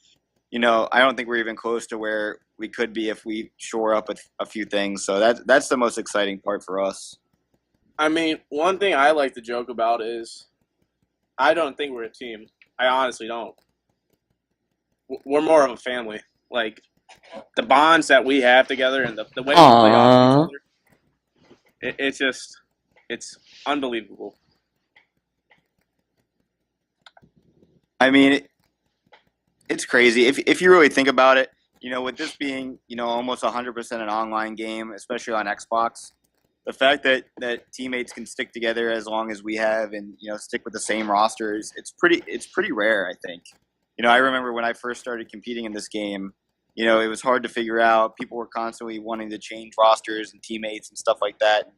even close to where we could be if we shore up a few things. So that's the most exciting part for us. I mean, one thing I like to joke about is I don't think we're a team. I honestly don't. We're more of a family. Like, the bonds that we have together and the way we play off each other, it's unbelievable. I mean, it's crazy. If you really think about it, with this being, almost 100% an online game, especially on Xbox, the fact that teammates can stick together as long as we have and, stick with the same rosters, it's pretty rare, I think. I remember when I first started competing in this game, it was hard to figure out. People were constantly wanting to change rosters and teammates and stuff like that.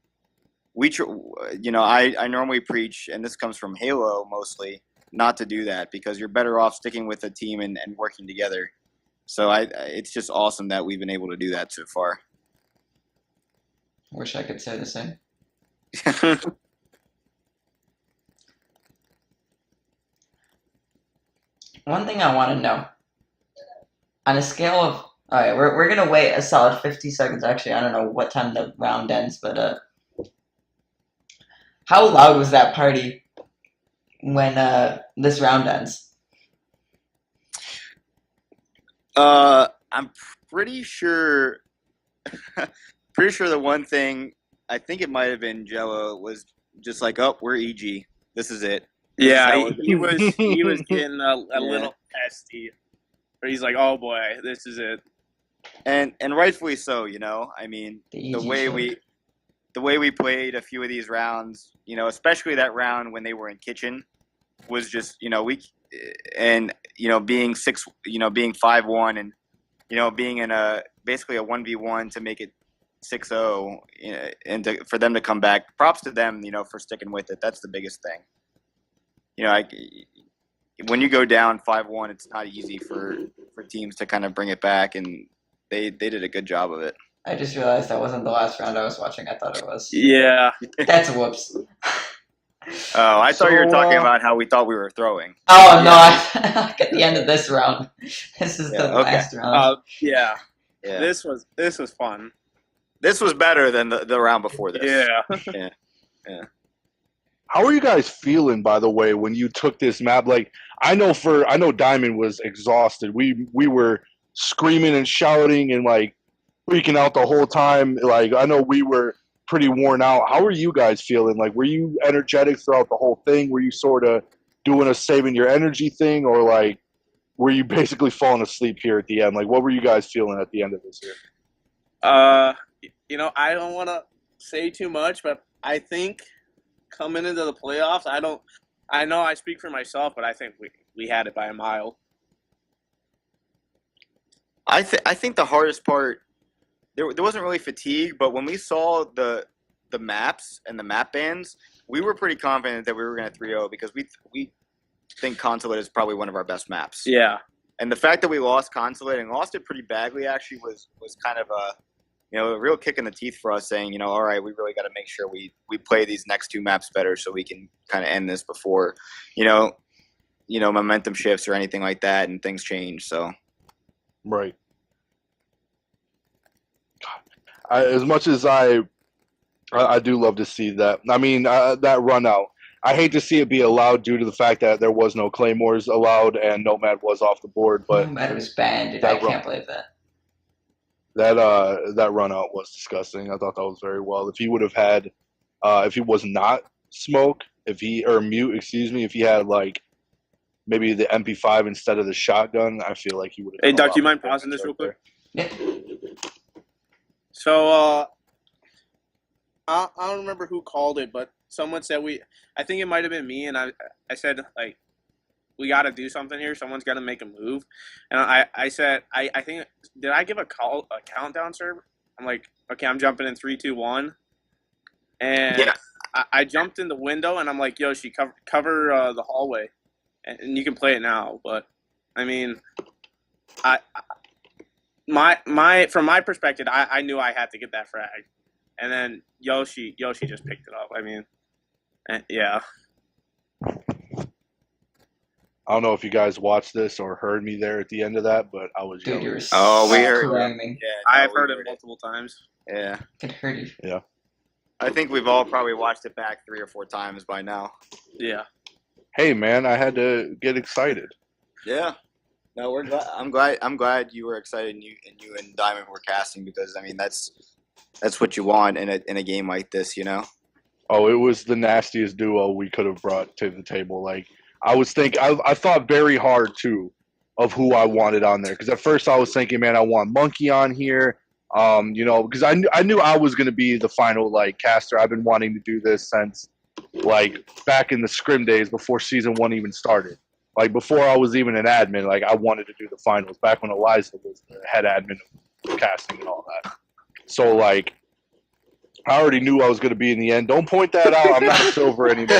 I normally preach, and this comes from Halo mostly, not to do that because you're better off sticking with a team and working together. So it's just awesome that we've been able to do that so far. Wish I could say the same. One thing I want to know, on a scale of, all right, we're gonna wait a solid 50 seconds. Actually, I don't know what time the round ends, but how loud was that party when this round ends? I'm pretty sure. Pretty sure the one thing, I think it might have been Jello, was just like, oh, we're EG. This is it. Yeah, he was getting a little testy. But he's like, oh boy, this is it. And rightfully so, I mean, the way we played a few of these rounds, especially that round when they were in kitchen, was just, being being 5-1 and being in basically a 1v1 to make it 6-0, and for them to come back. Props to them, for sticking with it. That's the biggest thing. When you go down 5-1, it's not easy for teams to kind of bring it back, and they did a good job of it. I just realized that wasn't the last round I was watching. I thought it was. Yeah. That's a whoops. Oh, I thought you were talking about how we thought we were throwing. Oh, no, I at the end of this round. This is the last round. Yeah. This was fun. This was better than the round before this. Yeah. Yeah. How are you guys feeling, by the way, when you took this map? Like, I know Diamond was exhausted. We were screaming and shouting and like freaking out the whole time. Like, I know we were pretty worn out. How are you guys feeling? Like, were you energetic throughout the whole thing? Were you sort of doing a saving your energy thing, or like were you basically falling asleep here at the end? Like, what were you guys feeling at the end of this year? I don't want to say too much, but I think coming into the playoffs, I know I speak for myself, but I think we had it by a mile. I think the hardest part there wasn't really fatigue, but when we saw the maps and the map bands, we were pretty confident that we were going to 3-0 because we think Consulate is probably one of our best maps. Yeah. And the fact that we lost Consulate and lost it pretty badly actually was kind of a real kick in the teeth for us, saying, all right, we really got to make sure we play these next two maps better so we can kind of end this before, momentum shifts or anything like that and things change. So. Right. As much as I do love to see that. I mean, that run out. I hate to see it be allowed due to the fact that there was no Claymores allowed and Nomad was off the board. But Nomad was banned, dude. I can't believe that. That run out was disgusting. I thought that was very well. If he would have had, if he was not smoke, if he had like maybe the MP5 instead of the shotgun, I feel like he would have. Hey, Duck, you mind pausing this real quick? Yeah. So, I don't remember who called it, but someone said I think it might have been me, and I said, like, we got to do something here. Someone's got to make a move. And I said, I think, did I give a countdown, sir? I'm like, okay, I'm jumping in 3, 2, 1. And yeah. I jumped in the window, and I'm like, Yoshi, cover the hallway. And you can play it now. But, I mean, from my perspective, I knew I had to get that frag. And then Yoshi just picked it up. I mean, yeah. I don't know if you guys watched this or heard me there at the end of that, but I was yelling. We heard me. Yeah, I've heard it multiple times. Yeah. It heard you. Yeah. I think we've all probably watched it back 3 or 4 times by now. Yeah. Hey, man, I had to get excited. Yeah. No, we're glad. I'm glad you were excited and you and Diamond were casting because I mean that's what you want in a game like this, Oh, it was the nastiest duo we could have brought to the table. Like I thought very hard too of who I wanted on there because at first I was thinking, man, I want Monkey on here, because I knew I was going to be the final like caster. I've been wanting to do this since like back in the scrim days before season 1 even started. Like before I was even an admin, like I wanted to do the finals back when Eliza was the head admin of casting and all that. So like I already knew I was going to be in the end. Don't point that out. I'm not a silver anymore.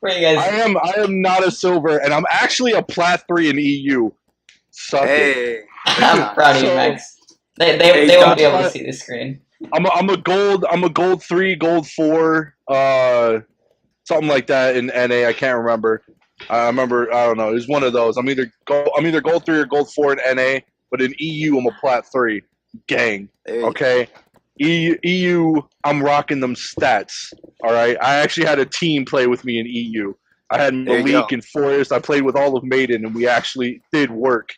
I am not a silver, and I'm actually a plat 3 in EU. Hey, I'm proud of you, Max. They won't be able to see the screen. I'm a gold 3, gold 4, something like that in NA. I can't remember. I don't know. It was one of those. I'm either gold 3 or gold 4 in NA, but in EU I'm a plat 3. Gang. Okay. EU, I'm rocking them stats. All right. I actually had a team play with me in EU. I had Malik and Forrest. I played with all of Maiden, and we actually did work.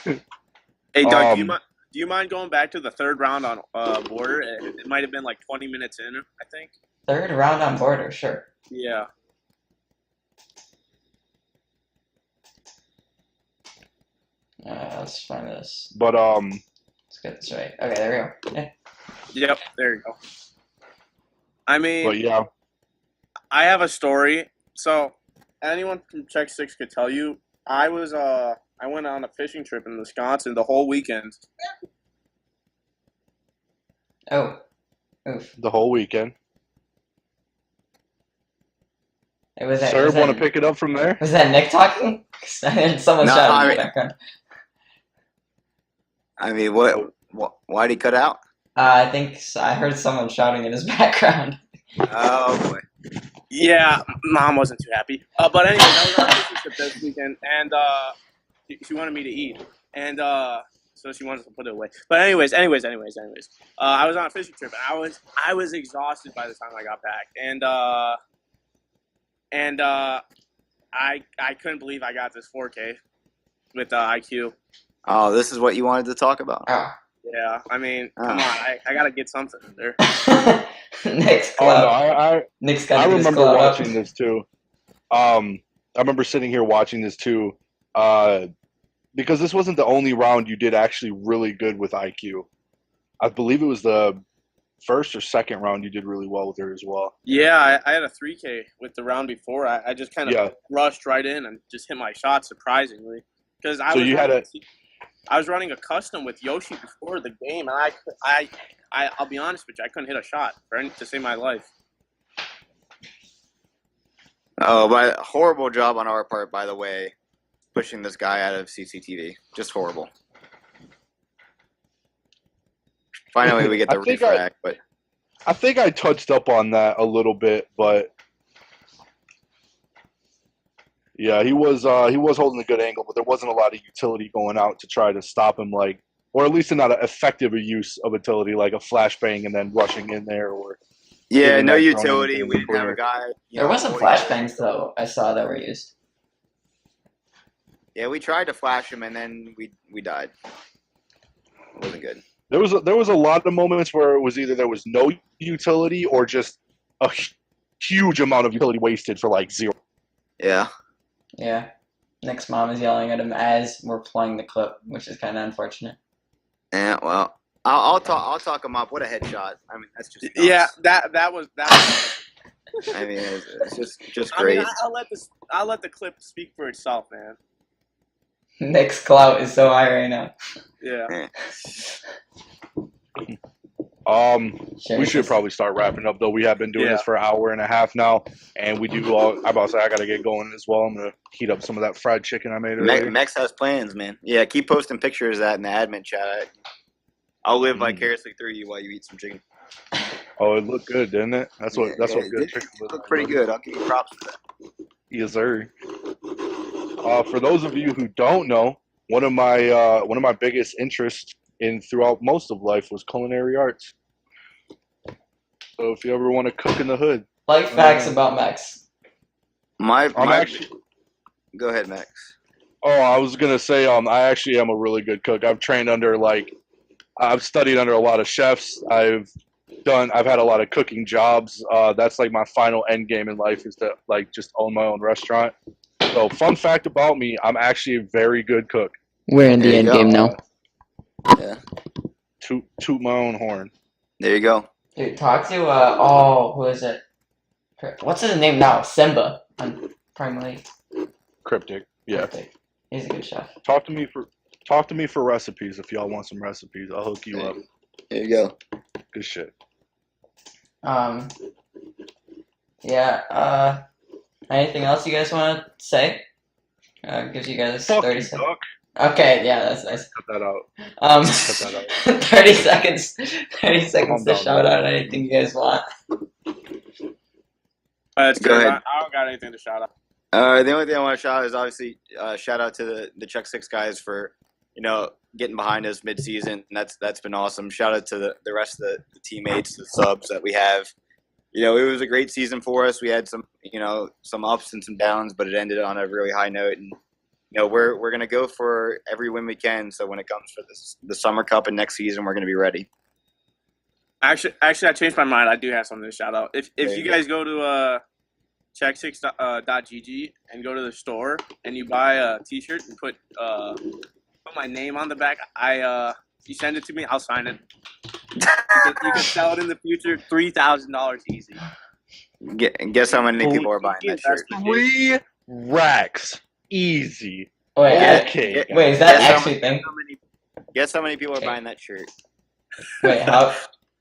Hey, Doug, do you mind going back to the third round on Border? It might have been like 20 minutes in, I think. Third round on Border, sure. Yeah. Let's find this. But Let's get this right. Okay, there we go. Yeah. Yep, there you go. I mean, but yeah. I have a story. So, anyone from Check 6 could tell you, I went on a fishing trip in Wisconsin the whole weekend. Oh. Oof. The whole weekend. Sir, want to pick it up from there? Was that Nick talking? I heard someone shouting in the background. I mean, why'd he cut out? I think I heard someone shouting in his background. Oh, boy. Yeah, Mom wasn't too happy. But anyway, I was on a fishing trip this weekend, and she wanted me to eat. And so she wanted to put it away. But anyways, I was on a fishing trip, and I was exhausted by the time I got back. And I couldn't believe I got this 4K with IQ. Oh, this is what you wanted to talk about. Oh. Yeah, I mean, come on, I gotta get something in there. Nick's Oh no, clout. Nick's got I to get his remember clout up. watching this too. I remember sitting here watching this too, because this wasn't the only round you did actually really good with IQ. I believe it was the first or second round you did really well with her as well. Yeah, I had a 3K with the round before. I just kind of Yeah. rushed right in and just hit my shot surprisingly. Because I was running a custom with Yoshi before the game, and I'll be honest with you, I couldn't hit a shot to save my life. Oh, but horrible job on our part, by the way, pushing this guy out of CCTV. Just horrible. Finally, we get the refract, but I think I touched up on that a little bit, but yeah, he was holding a good angle, but there wasn't a lot of utility going out to try to stop him, like, or at least not an effective use of utility, like a flashbang and then rushing in there, or yeah, no utility. We didn't have a guy. There was some flashbangs though I saw that were used. Yeah, we tried to flash him and then we died. It wasn't good. There was a lot of moments where it was either there was no utility or just a huge amount of utility wasted for like zero. Yeah. Yeah. Nick's mom is yelling at him as we're playing the clip, which is kind of unfortunate. Yeah. Well, I'll talk him up. What a headshot! I mean, that's just nuts. Yeah. That was. I mean, it's just great. I mean, I'll let the clip speak for itself, man. Nick's clout is so high right now. Yeah. We should probably start wrapping up though. We have been doing this for an hour and a half now, and we do all. I'm about to say I gotta get going as well. I'm gonna heat up some of that fried chicken I made earlier. Mex has plans, man. Yeah, keep posting pictures of that in the admin chat. I'll live vicariously through you while you eat some chicken. Oh, it looked good, didn't it? That's what good chicken It looked pretty good. I'll give you props for that. Yes, sir. For those of you who don't know, one of my biggest interests throughout most of life was culinary arts. So if you ever want to cook in the hood, like facts about Mex. Go ahead, Mex. Oh, I was gonna say, I actually am a really good cook. I've studied under a lot of chefs. I've had a lot of cooking jobs. That's like my final end game in life is to like just own my own restaurant. So fun fact about me, I'm actually a very good cook. We're in the end game now. Yeah. Toot my own horn. There you go. Dude, talk to who is it? What's his name now? Simba on Prime League. Cryptic. Yeah. Cryptic. He's a good chef. Talk to me for recipes if y'all want some recipes. I'll hook you up. There you go. Good shit. Yeah. Anything else you guys want to say? Gives you guys 30 seconds. Duck. Okay, yeah, that's nice. Cut that out. Cut that out. 30 seconds. 30 seconds to down, shout out anything you guys want. That's Go good. ahead. I don't got anything to shout out. The only thing I want to shout out is obviously shout out to the Check 6 guys for getting behind us mid-season. That's been awesome. Shout out to the rest of the teammates, the subs that we have. It was a great season for us. We had some ups and some downs, but it ended on a really high note. And we're gonna go for every win we can. So when it comes for the Summer Cup and next season, we're gonna be ready. Actually, I changed my mind. I do have something to shout out. If you guys go to check6.gg and go to the store and you buy a T-shirt and put my name on the back, you send it to me, I'll sign it. You can sell it in the future, $3,000 easy. Guess how many people are buying that shirt? 3 racks. Easy. Wait, Okay. Wait, is that actually a thing? Guess how many people are buying that shirt? Wait,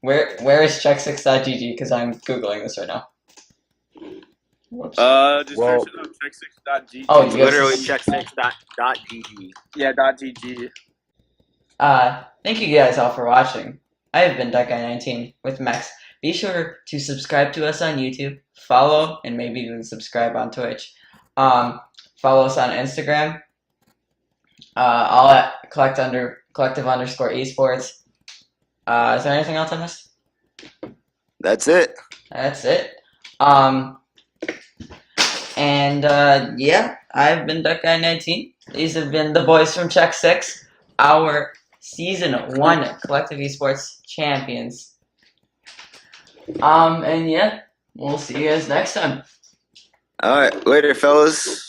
where is check6.gg? Because I'm Googling this right now. Whoops. Just search it up, check6.gg. Oh, It's literally check6.gg. Yeah, .gg. Thank you guys all for watching. I have been DuckGuy19 with Mex. Be sure to subscribe to us on YouTube, follow, and maybe even subscribe on Twitch. Follow us on Instagram, all at collective_esports. Is there anything else I missed? That's it. That's it. Yeah, I've been DuckGuy19. These have been the boys from Check 6. Our Season 1 Collective Esports champions. And yeah, we'll see you guys next time. All right, later, fellas.